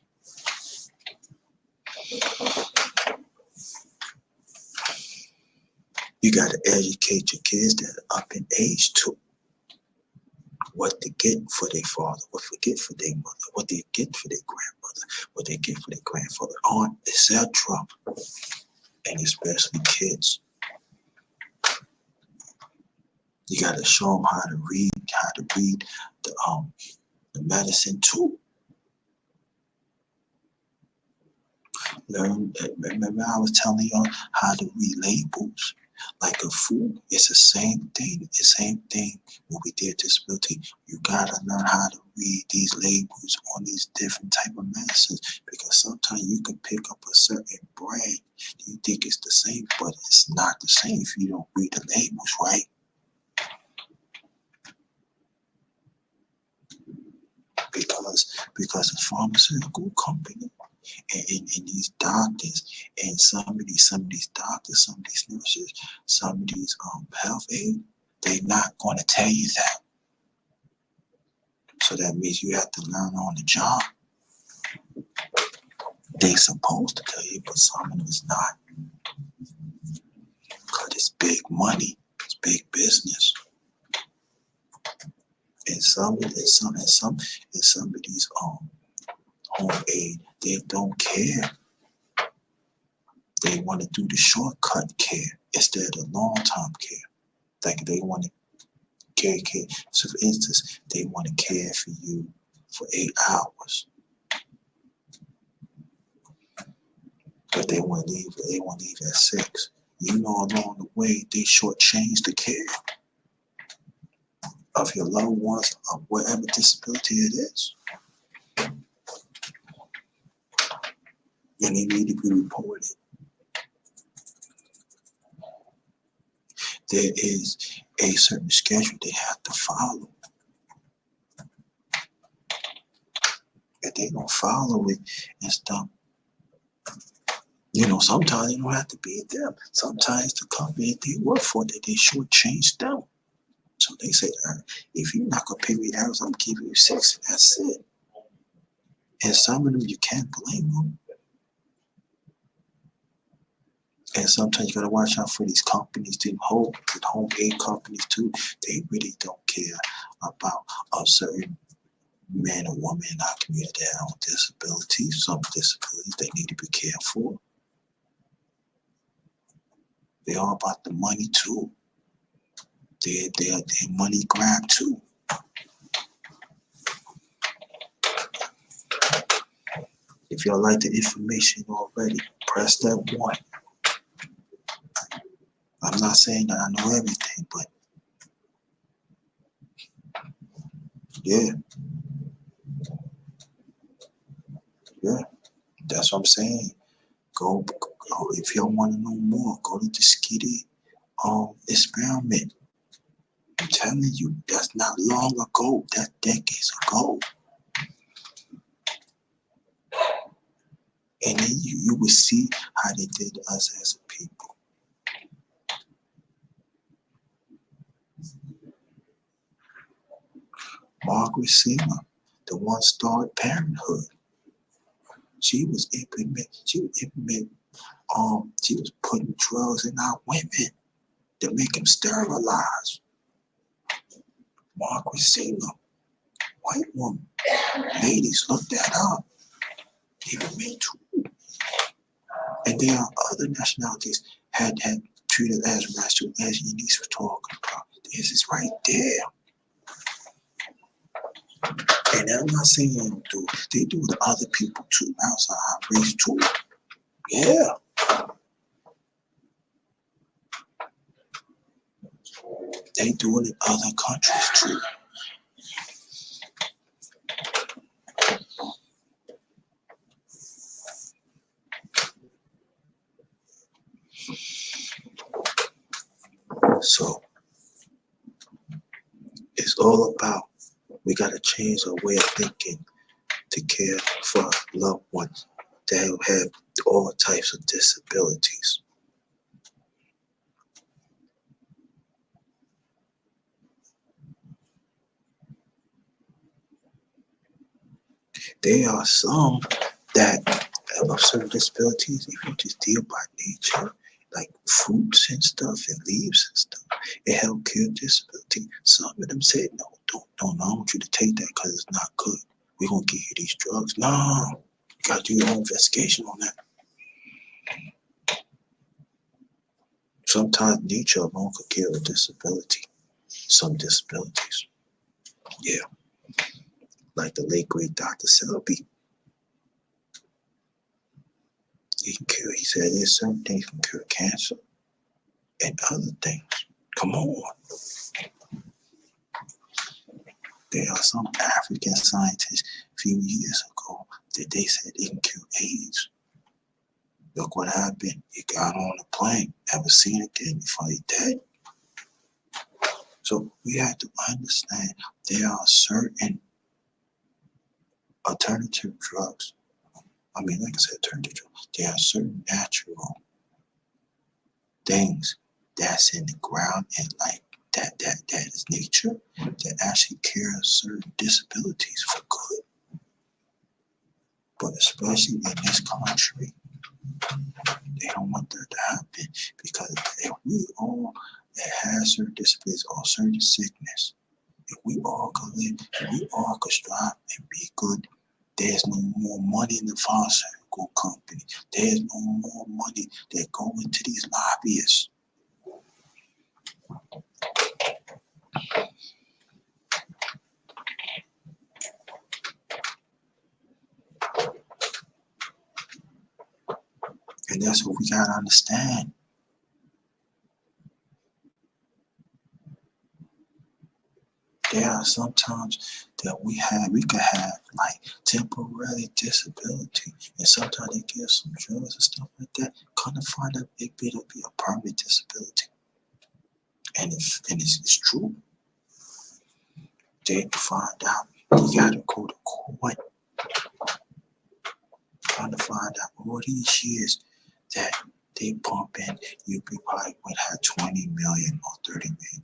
Speaker 1: You got to educate your kids that are up in age too. What they get for their father, what they get for their mother, what they get for their grandmother, what they get for their grandfather, aunt, etc. And especially kids. You got to show them how to read the medicine too. Learn. Remember, I was telling you how to read labels. Like a food, it's the same thing. The same thing when we did disability. You gotta learn how to read these labels on these different type of medicines, because sometimes you can pick up a certain brand. You think it's the same, but it's not the same if you don't read the labels right. Because the pharmaceutical company and these doctors and some of these doctors, some of these nurses, some of these health aid, they're not going to tell you that. So that means you have to learn on the job. They're supposed to tell you, but some of them is not. Because it's big money, it's big business. And some of these home aid, they don't care. They want to do the shortcut care instead of long-term care. Like they want to care. So for instance, they want to care for you for 8 hours. But they want to leave at 6. You know, along the way, they shortchange the care of your loved ones of whatever disability it is. And they need to be reported. There is a certain schedule they have to follow. If they don't follow it and stuff, sometimes it don't have to be them. Sometimes the company they work for, that they shortchange them. So they say, if you're not going to pay me hours, I'm giving you 6, and that's it. And some of them, you can't blame them. And sometimes you got to watch out for these companies, the home aid companies too. They really don't care about a certain man or woman in our community that have disabilities. Some disabilities they need to be cared for. They're all about the money too. They're money grab too. If y'all like the information already, press that 1. I'm not saying that I know everything, but yeah, that's what I'm saying. Go if y'all want to know more, go to the Skitty experiment. I'm telling you, that's not long ago. That's decades ago. And then you will see how they did us as a people. Margaret Sanger, the one started Parenthood. She was putting drugs in our women to make them sterilize. Margaret Sanger, white woman. Ladies, look that up. Even me too. And there are other nationalities had treated as rights to, as Eunice was talking about. This is right there. And I'm not saying they don't do it. They do it to other people too, outside our race too. Yeah. They do it in other countries too. So it's all about, we got to change our way of thinking to care for our loved ones that have all types of disabilities. There are some that have certain disabilities, if you just deal by nature, like fruits and stuff and leaves and stuff, it help cure disability. Some of them said, no, don't, I don't want you to take that because it's not good. We're going to give you these drugs. No, you got to do your own investigation on that. Sometimes nature alone could cure a disability. Some disabilities. Yeah. Like the late great Dr. Selby. He said there's certain things can cure cancer and other things. Come on. There are some African scientists a few years ago that they said they can cure AIDS. Look what happened. He got on a plane, never seen it again before he dead. So we have to understand there are certain alternative drugs. I mean, like I said, alternative drugs. There are certain natural things that's in the ground and like that is nature that actually cures certain disabilities for good. But especially in this country, they don't want that to happen because if we all that has certain disabilities or certain sickness, if we all could live, if we all could strive and be good, there's no more money in the pharmaceutical company. There's no more money that go into these lobbyists. And that's what we gotta understand. There are sometimes that we could have like temporary disability, and sometimes they give some drugs and stuff like that. Kind of find out it'll be a permanent disability, and it's true. They find out you gotta go to court, trying to find out all these years that they pump in, you probably would have $20 million or $30 million,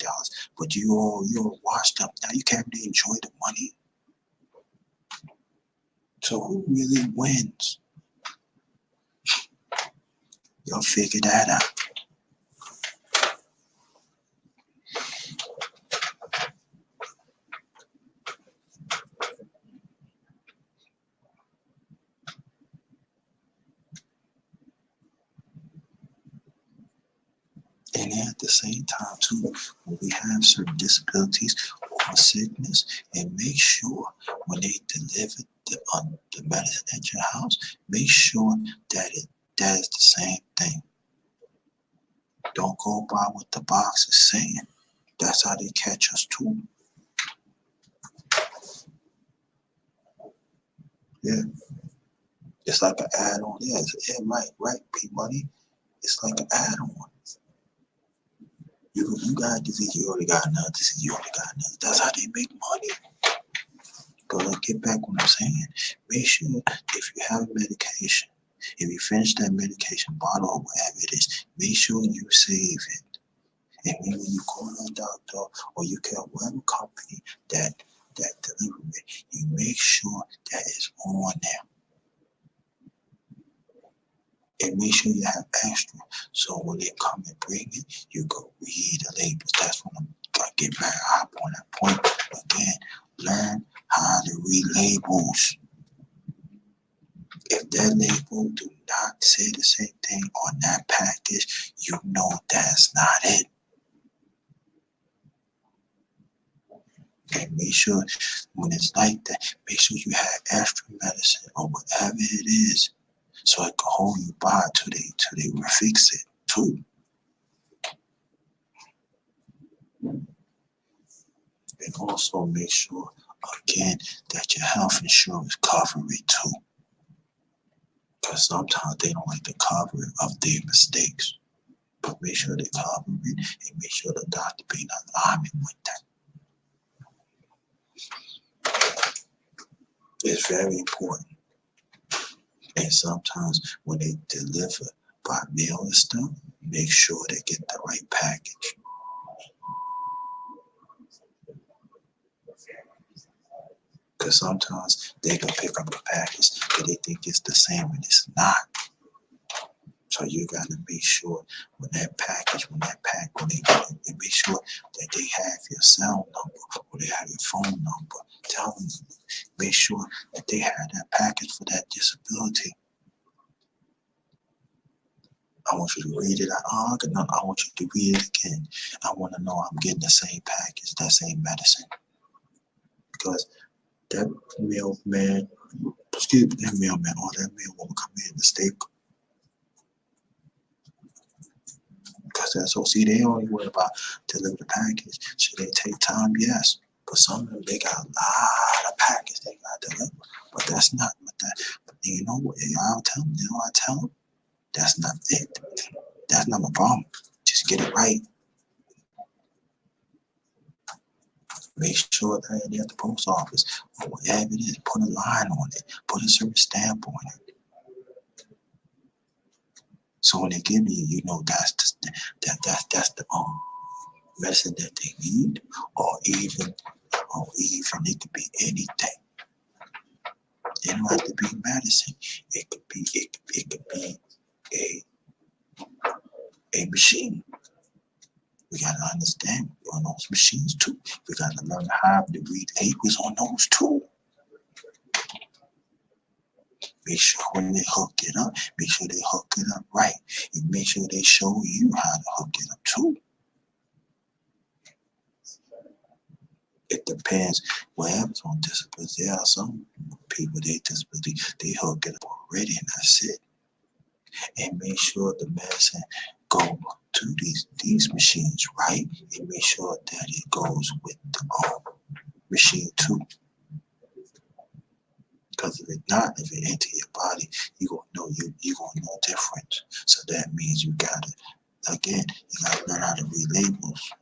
Speaker 1: but you're washed up now. You can't really enjoy the money. So who really wins? You'll figure that out. And at the same time too, when we have certain disabilities or sickness, and make sure when they deliver the medicine at your house, make sure that is the same thing. Don't go by what the box is saying. That's how they catch us too. Yeah. It's like an add-on. Yeah, right, P-Money. It's like an add-on. You got a disease, you already got another disease, you already got another. That's how they make money. But let's get back what I'm saying. Make sure if you have medication, if you finish that medication bottle or whatever it is, make sure you save it. And when you call a doctor or you call whatever company that delivers it, you make sure that it's on there. And make sure you have extra. So when they come and bring it, you go read the labels. That's when I get back up on that point. Again, Learn how to read labels. If that label do not say the same thing on that package, you know that's not it. And make sure when it's like that, make sure you have extra medicine or whatever it is, so it can hold you by till they fix it too. And also make sure again that your health insurance cover it too. Because sometimes they don't like to cover it of their mistakes. But make sure they cover it and make sure the doctor be in alignment with that. It's very important. And sometimes when they deliver by mail and stuff, make sure they get the right package. Because sometimes they can pick up a package that they think it's the same and it's not. So you got to make sure when they get it, make sure that they have your cell number or they have your phone number. Tell them, make sure that they have that package for that disability. I want you to read it. I want you to read it again. I want to know I'm getting the same package, that same medicine. Because that mailman or that mailwoman come in mistake. Because that's all. See, they only worry about deliver the package. Should they take time? Yes. But some of them, they got a lot of package they got to deliver. But that's not what that. But you know what? I'll tell them. You know what I tell them? That's not it. That's not my problem. Just get it right. Make sure that you're at the post office or whatever it is, put a line on it, put a certain stamp on it. So when they give you know that's the medicine that they need, or even it could be anything. It don't have to be medicine. It could be a machine. We gotta understand on those machines too. We gotta learn how to read labels on those too. Make sure when they hook it up, make sure they hook it up right. And make sure they show you how to hook it up too. It depends what happens on disability. There are some people, they disability, they hook it up already and that's it. And make sure the medicine go to these machines right, and make sure that it goes with the machine too. Because if it enter your body, you gonna know different. So that means you gotta learn how to read labels.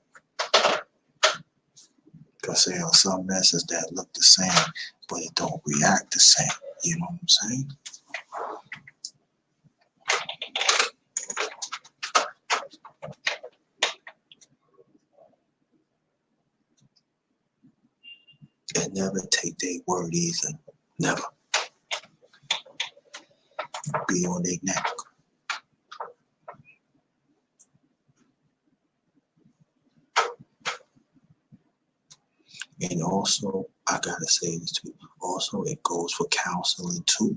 Speaker 1: Because there are some medicines that look the same, but it don't react the same. You know what I'm saying? And never take their word either. Never. Be on their neck. And also, I gotta say this too. Also, it goes for counseling too.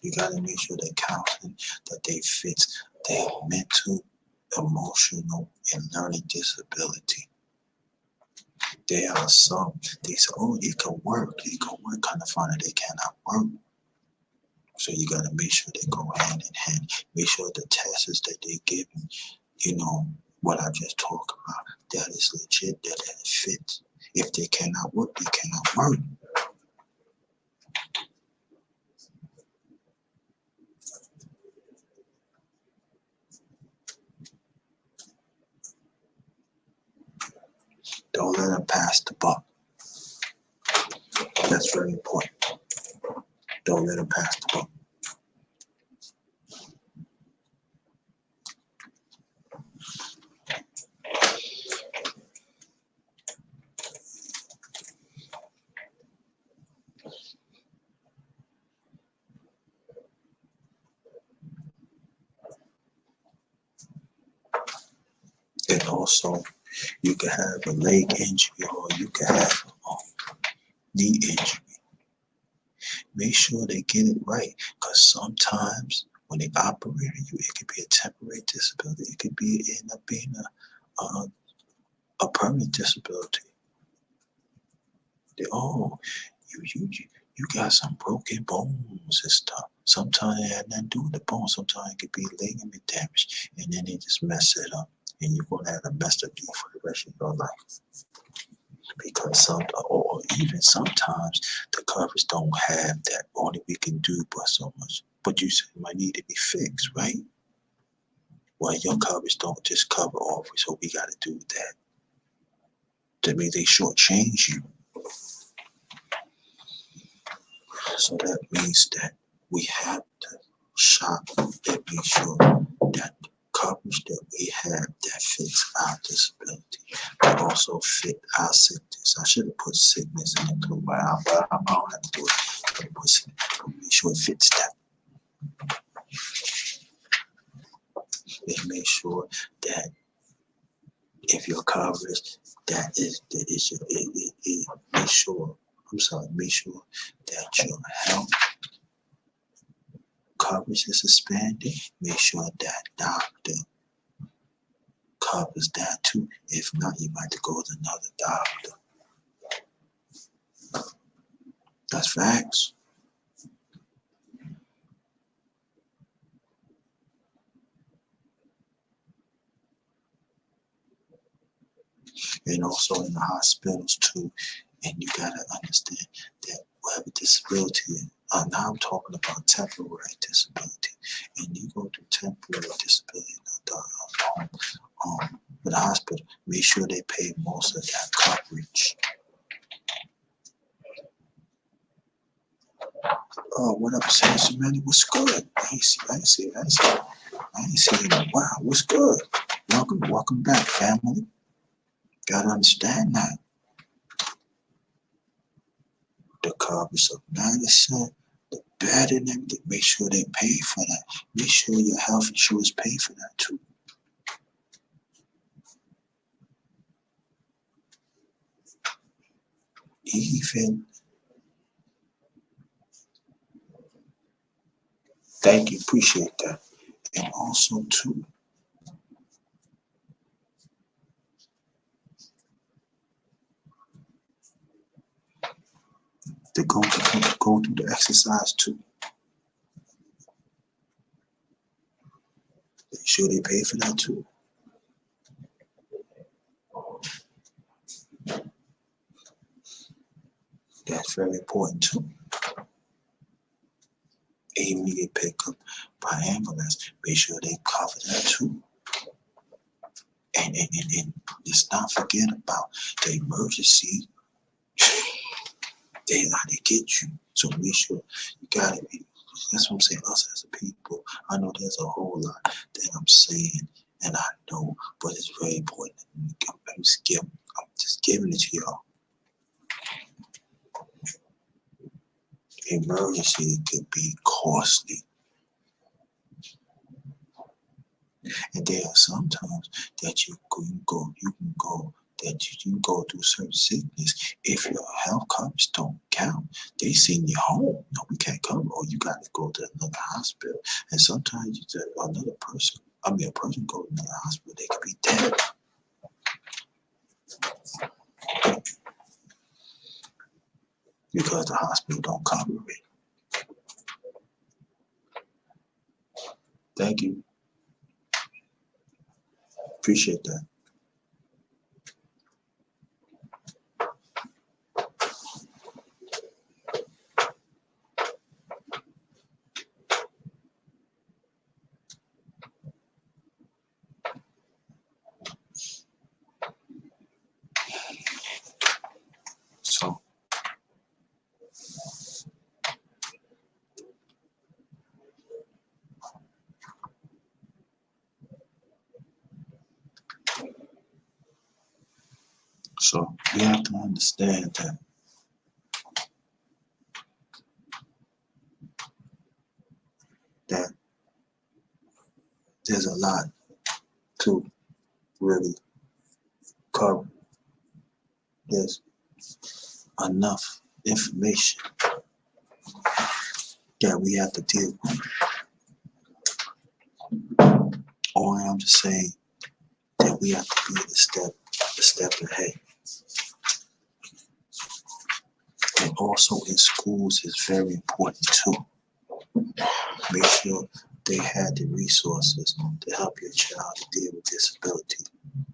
Speaker 1: You gotta make sure that counseling that they fit their mental, emotional, and learning disability. There are some, they say, oh, it can work. Kind of find that they cannot work. So you gotta make sure they go hand in hand. Make sure the tests that they give, what I just talked about, that is legit, that it fits. If they cannot work, they cannot work. Don't let them pass the buck. That's very important. Don't let them pass the buck. And also, You can have a leg injury or you can have a knee injury. Make sure they get it right, because sometimes when they operate on you, it could be a temporary disability. It could end up being a permanent disability. Oh, you got some broken bones and stuff. Sometimes it had nothing to do with the bone. Sometimes it could be ligament damage, and then they just mess it up, and you're gonna have a messed up knee for the rest of your life. Because or even sometimes the coverage don't have that. Only we can do but so much. But you said it might need to be fixed, right? Well, your coverage don't just cover all, so we got to do that. That means they shortchange you. So that means that we have to shop and make sure that the coverage that we have that fits our disability, but also fit our sickness. I should have put sickness in the blue, but I don't have to do it. Make sure it fits that. And make sure that if your coverage make sure that your health coverage is expanded. Make sure that doctor covers that too. If not, you might have to go to another doctor. That's facts. And also in the hospitals too. And you gotta understand that whatever disability, now I'm talking about temporary disability, and you go through temporary disability in the hospital, make sure they pay most of that coverage. Oh, what up, Samson, man? What's good? I ain't see you in a while. What's good? Welcome back, family. Gotta understand that. The coverage of medicine, the bed and everything, make sure they pay for that. Make sure your health insurance pay for that too. Even, thank you, appreciate that. And also too, to go through the exercise too. Make sure they pay for that too. That's very important too. Even you get picked up by ambulance, make sure they cover that too. And let's not forget about the emergency. They got to get you. So make sure you got to be. That's what I'm saying. Us as a people, I know there's a whole lot that I'm saying, and I know, but it's very important. I'm just giving it to y'all. Emergency could be costly. And there are sometimes that you can go through certain sickness. If your health coverage don't count, they send you home. No, we can't cover. Or you got to go to another hospital. And sometimes a person go to another hospital, they could be dead. Because the hospital don't cover it. Thank you. Appreciate that. So we have to understand that there's a lot to really covered. There's enough information that we have to deal with. Only I'm just saying that we have to be a step ahead. And also in schools is very important too. Make sure they have the resources to help your child to deal with disability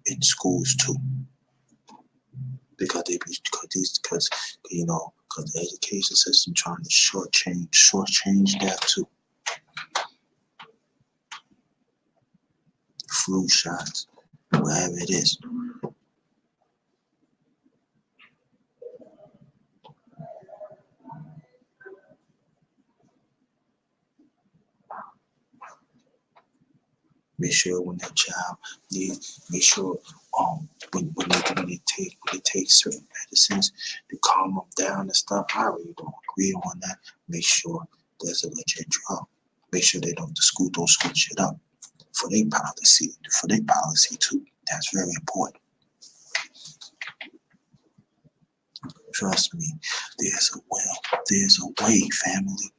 Speaker 1: in schools too. Because because the education system trying to shortchange that too. Flu shots, whatever it is. Make sure when that child make sure when they take certain medicines to calm them down and stuff. I really don't agree on that. Make sure there's a legit drug. Make sure the school don't switch it up for their policy too. That's very important. Trust me, there's a way, family.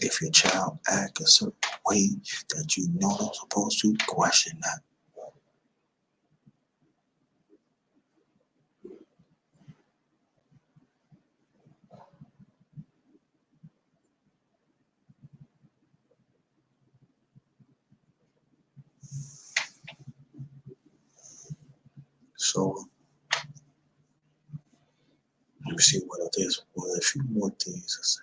Speaker 1: If your child act a certain way that you know they're supposed to, question that. So let me see what it is. Well, a few more things to say.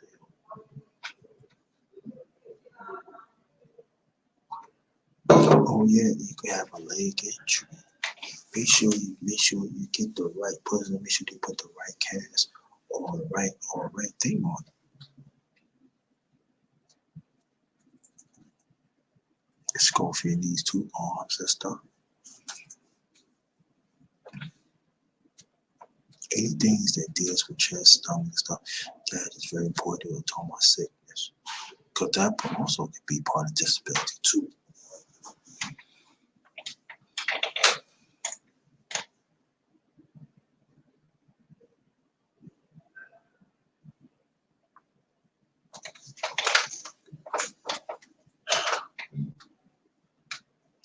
Speaker 1: Oh yeah, you can have a leg injury. Make sure you get the right person. Make sure they put the right cast or the right thing on it. It's going for your knees, 2 arms and stuff. Anything that deals with chest, stomach and stuff, that is very important to talk about sickness. Because that also can be part of disability too.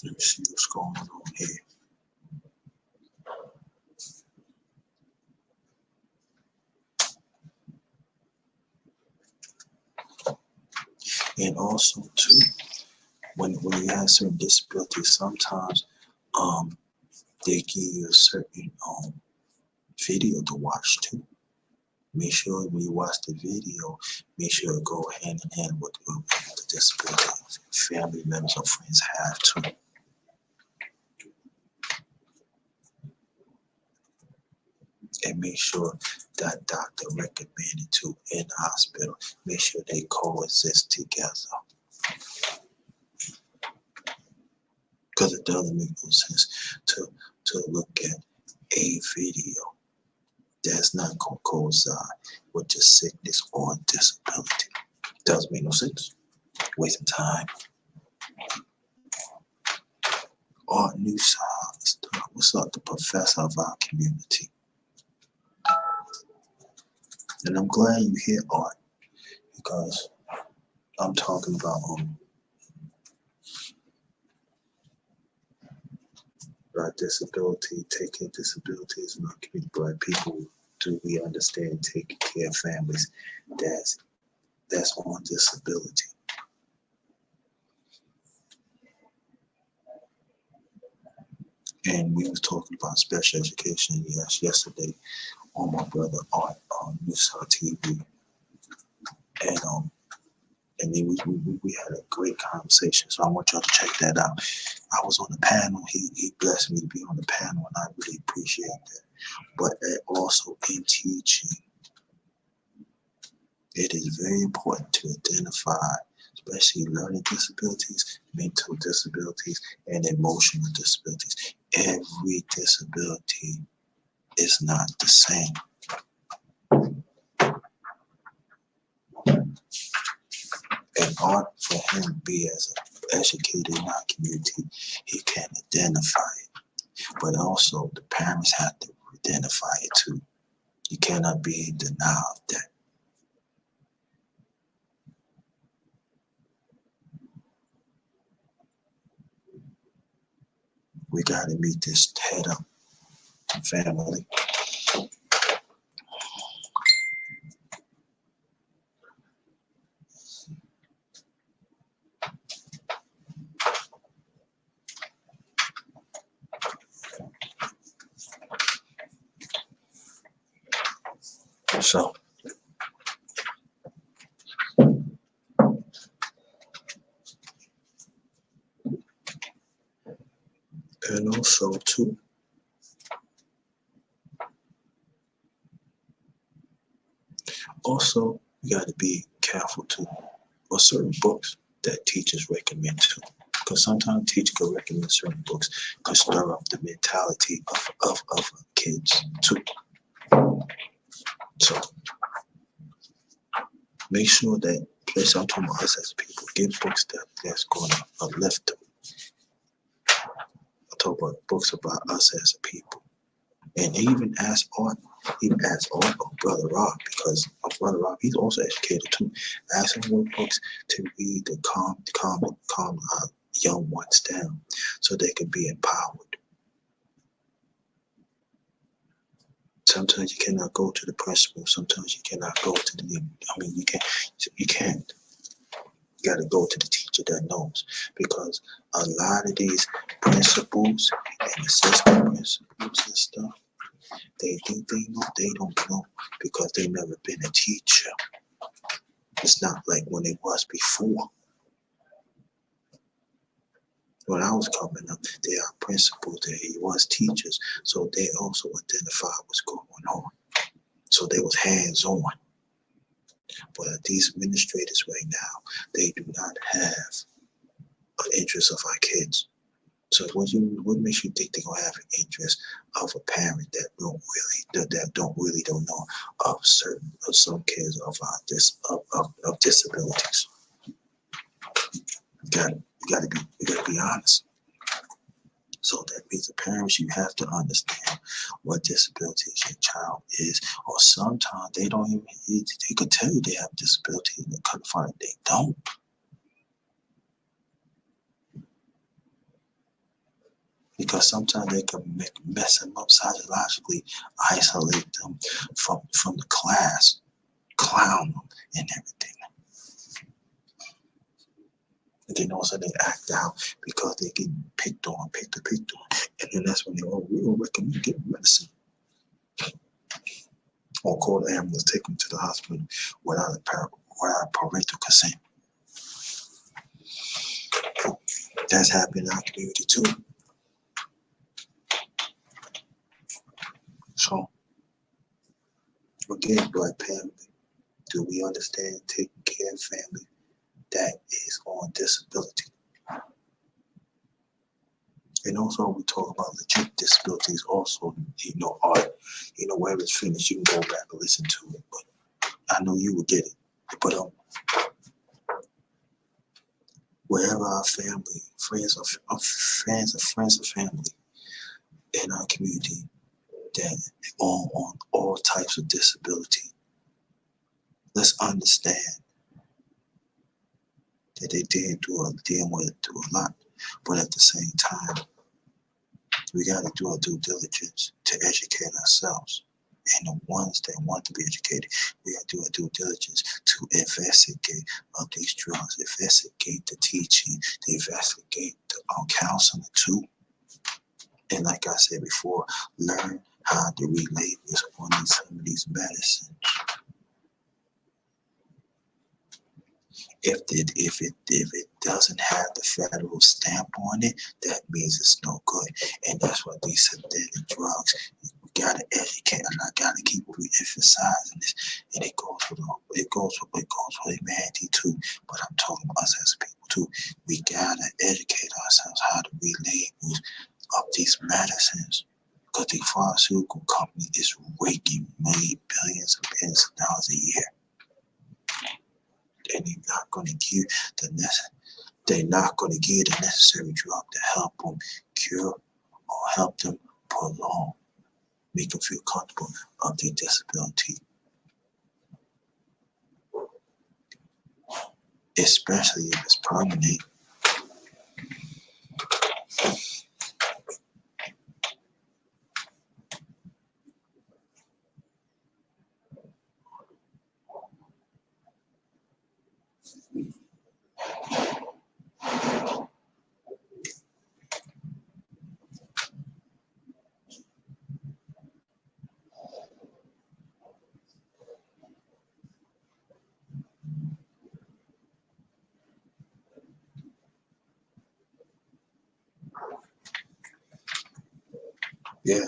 Speaker 1: Let me see what's going on here. And also too, when you have certain disabilities, sometimes they give you a certain video to watch too. Make sure when you watch the video, make sure it go hand in hand with the disability family members or friends have too. And make sure that doctor recommended to in the hospital. Make sure they coexist together. Because it doesn't make no sense to look at a video that's not going to coincide with your sickness or disability. Doesn't make no sense. Wasting time. Art Newside. What's up, the professor of our community? And I'm glad you hear Art, because I'm talking about disability, taking disabilities in our community. Black people, do we understand taking care of families that's on disability? And we was talking about special education yesterday on my brother Art on Newside TV, and then we had a great conversation. So I want y'all to check that out. I was on the panel. He blessed me to be on the panel, and I really appreciate that. But also in teaching, it is very important to identify, especially learning disabilities, mental disabilities, and emotional disabilities. Every disability is not the same. in order for him to be as educated in our community, he can identify it. But also the parents have to identify it too. You cannot be in denial of that. We gotta meet this head up, family. So and also too, also you gotta be careful too for certain books that teachers recommend too. Because sometimes teachers can recommend certain books can stir up the mentality of kids too. So make sure that place I'm talking about us as people, get books that's gonna uplift them. I talk about books about us as a people. And even as art or Brother Rob, because Brother Rob, he's also educated too. Ask him what books to read to calm young ones down so they can be empowered. Sometimes you cannot go to the principal. Sometimes you cannot go to the. I mean, you can't. You got to go to the teacher that knows, because a lot of these principals and assistant principals and stuff, they think they know. They don't know because they never been a teacher. It's not like when it was before. When I was coming up, there are principals, there was teachers, so they also identified what's going on. So they was hands-on. But these administrators right now, they do not have an interest of our kids. So what makes you think they're gonna have an interest of a parent that don't know of some kids of disabilities? You gotta be honest. So that means the parents, you have to understand what disabilities your child is, or sometimes they don't even, they could tell you they have disability and they couldn't find it, they don't. Because sometimes they can mess them up psychologically, isolate them from the class, clown them and everything. And then also they act out because they get picked on. And then that's when we will recommend getting medicine. Or call the ambulance, take them to the hospital without parental consent. That's happening in our community too. So, again, Black family, do we understand taking care of family that is on disability? And also, we talk about legit disabilities. Also, art. Where it's finished, you can go back and listen to it. But I know you will get it. But wherever our family, friends of family in our community that on all types of disability, let's understand that they did do a lot, but at the same time, we got to do our due diligence to educate ourselves. And the ones that want to be educated, we got to do our due diligence to investigate of these drugs, investigate the teaching, to investigate the counseling too. And like I said before, learn how to read labels on some of these medicines. If it doesn't have the federal stamp on it, that means it's no good. And that's what these synthetic drugs, we gotta educate, and I gotta keep re-emphasizing this. And it goes with humanity too. But I'm talking about us as people too. We gotta educate ourselves how to read labels of these medicines. Because the pharmaceutical company is raking billions of dollars a year. and they're not going to give you the necessary drug to help them cure or help them prolong, make them feel comfortable of their disability, especially if it's permanent. Yeah.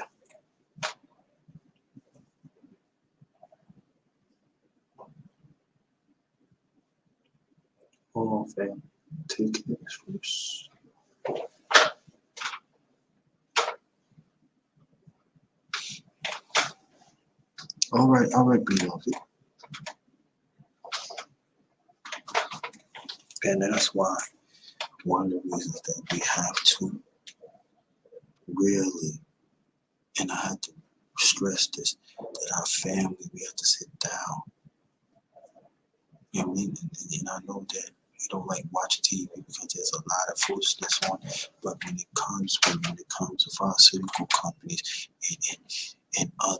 Speaker 1: Hold on, fam. Take it first. All right, beloved. And that's why one of the reasons that we have to really, and I have to stress this, that our family, we have to sit down. You know what I mean? And I know that we don't like watching TV because there's a lot of foolishness on. But when it comes to pharmaceutical companies and other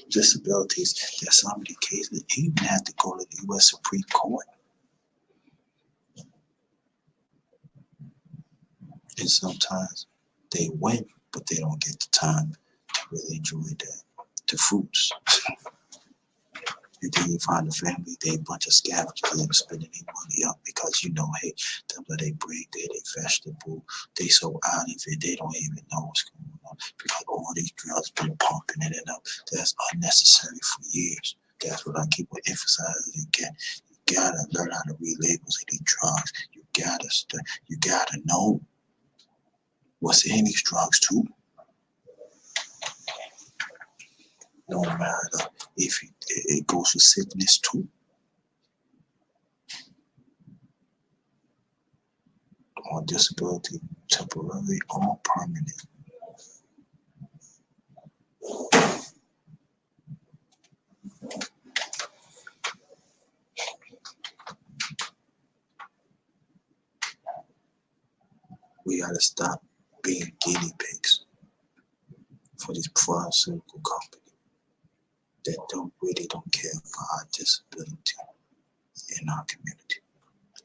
Speaker 1: disabilities, there's some of the cases they even have to go to the U.S. Supreme Court. And sometimes they win, but they don't get the time to really enjoy the fruits. And then you find a family, they a bunch of scavengers, they're spending their money up because hey, them let they break they vegetable, they so out of it, they don't even know what's going on because all these drugs been pumping it up. That's unnecessary for years. That's what I keep emphasizing again. You gotta learn how to read labels of these drugs. You gotta know what's in these drugs too. No matter if it goes for sickness too, or disability, temporary or permanent. We gotta stop being guinea pigs for these pharmaceutical companies that really don't care about our disability in our community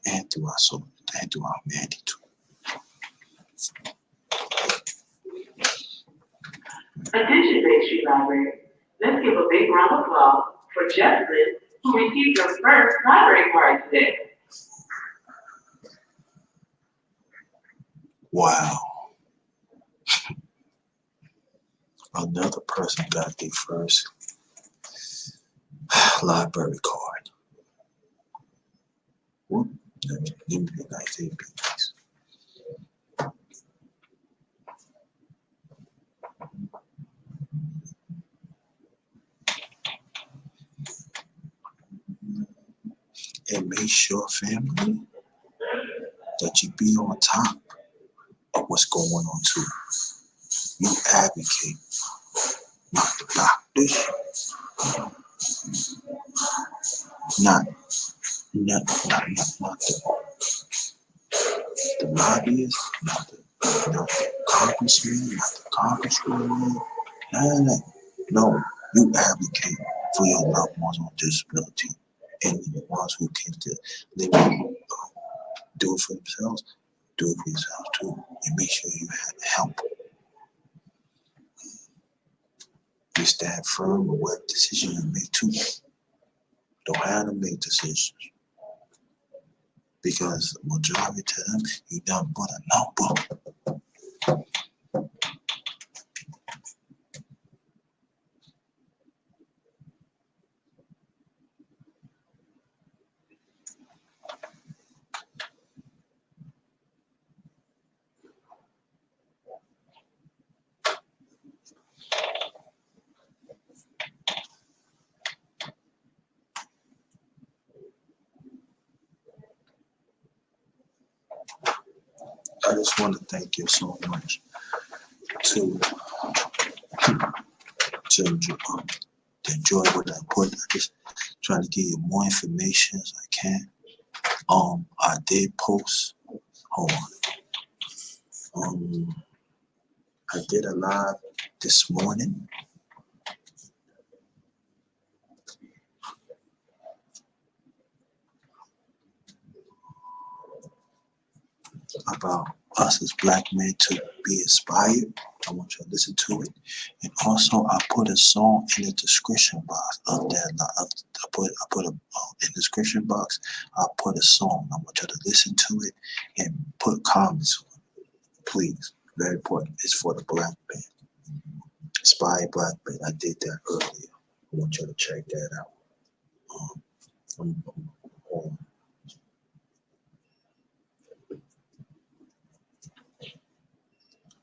Speaker 1: and through our soul and through our humanity too.
Speaker 2: Attention, Main Street Library. Let's give a big round of applause for Jesslyn, who received her first library card today.
Speaker 1: Wow. Another person got their first library card. Whoop. Let me be nice, they be nice. And make sure, family, that you be on top of what's going on too. You advocate, not the doctors, not the lobbyists, not the congressman, not the congresswoman. No, you advocate for your loved ones on disability and the ones who can live, do it for themselves, do it for yourself too, and make sure you have help. You stand firm with what decision you make too. Don't have to make decisions because majority to them, you done but a number. I just want to thank you so much to enjoy what I put. I just trying to give you more information as I can. I did post. Hold on. I did a live this morning about us as black men to be inspired. I want you to listen to it. And also, I put a song in the description box of that. I put a in the description box. I put a song. I want you to listen to it and put comments on it, please. Very important. It's for the black men. Inspired black men. I did that earlier. I want you to check that out.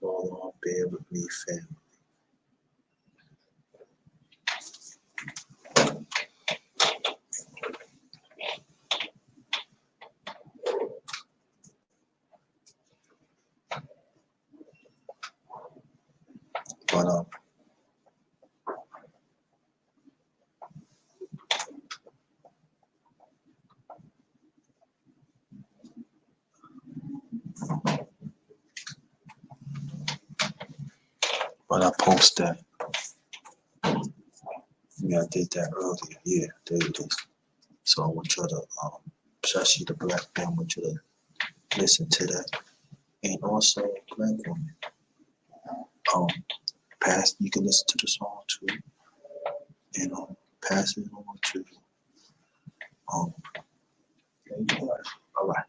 Speaker 1: Hold on, bear with me, family. But I post that. Yeah, I did that earlier. Yeah, there it is. So I want you to, especially the black man, I want you to listen to that. And also, black women, you can listen to the song too, and pass it on to, all right,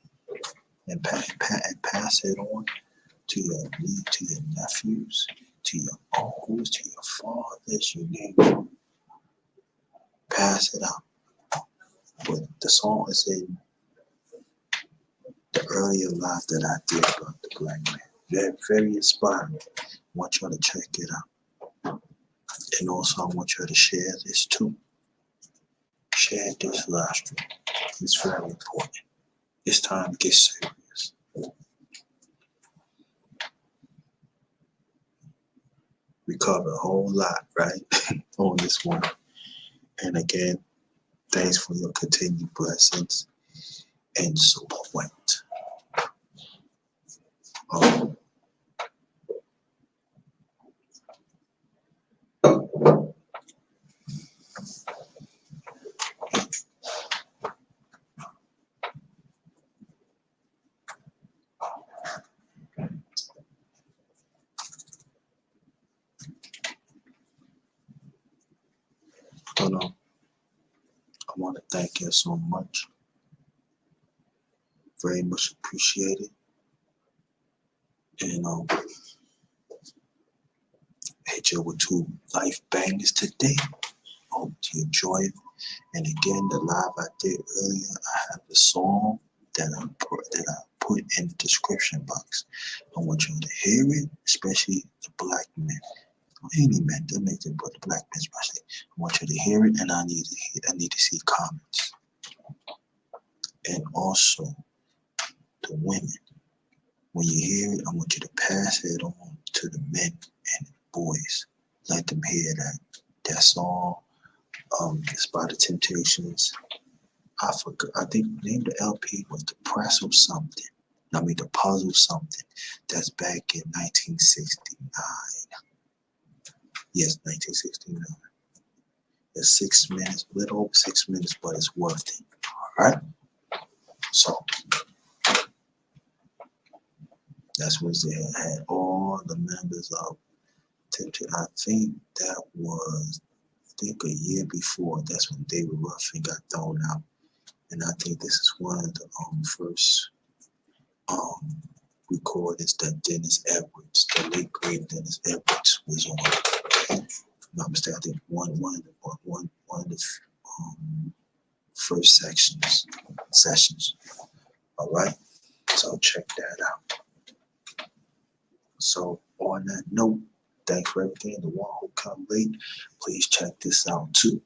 Speaker 1: and pass it on to your nephews, to your uncles, to your fathers, you name it. Pass it out. But the song is in the earlier live that I did about the black man. Very, very inspiring. I want y'all to check it out. And also, I want y'all to share this too. Share this live stream. It's very important. It's time to get serious. We covered a whole lot, right, on this one. And again, thanks for your continued blessings and support. I want to thank you so much. Very much appreciated. And hit you with 2 life bangers today. Hope you enjoy it. And again, the live I did earlier, I have a song that I put in the description box. I want you to hear it, especially the black men. Any men, doesn't make it, but the black men especially. I want you to hear it, and I need to see comments. And also, the women, when you hear it, I want you to pass it on to the men and boys. Let them hear that song. It's by the Temptations. I forgot. I think the name of the LP was The Puzzle Something. The Puzzle Something. That's back in 1969. Yes, 1969. It's 6 minutes, a little over 6 minutes, but it's worth it. All right. So that's what they had. All the members of Temptations. I think that was, a year before. That's when David Ruffin got thrown out. And I think this is one of the first recordings that Dennis Edwards, the late great Dennis Edwards, was on. If I'm not mistaken, I think one of the first sessions. All right, so check that out. So on that note, thanks for everything. The one who come late, please check this out too.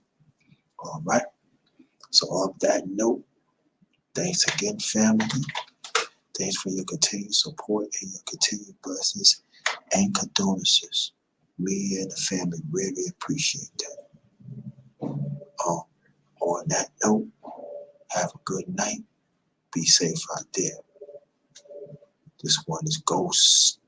Speaker 1: All right. So on that note, thanks again, family. Thanks for your continued support and your continued blessings and condolences. Me and the family really appreciate that. On that note, have a good night. Be safe out there. This one is Ghost.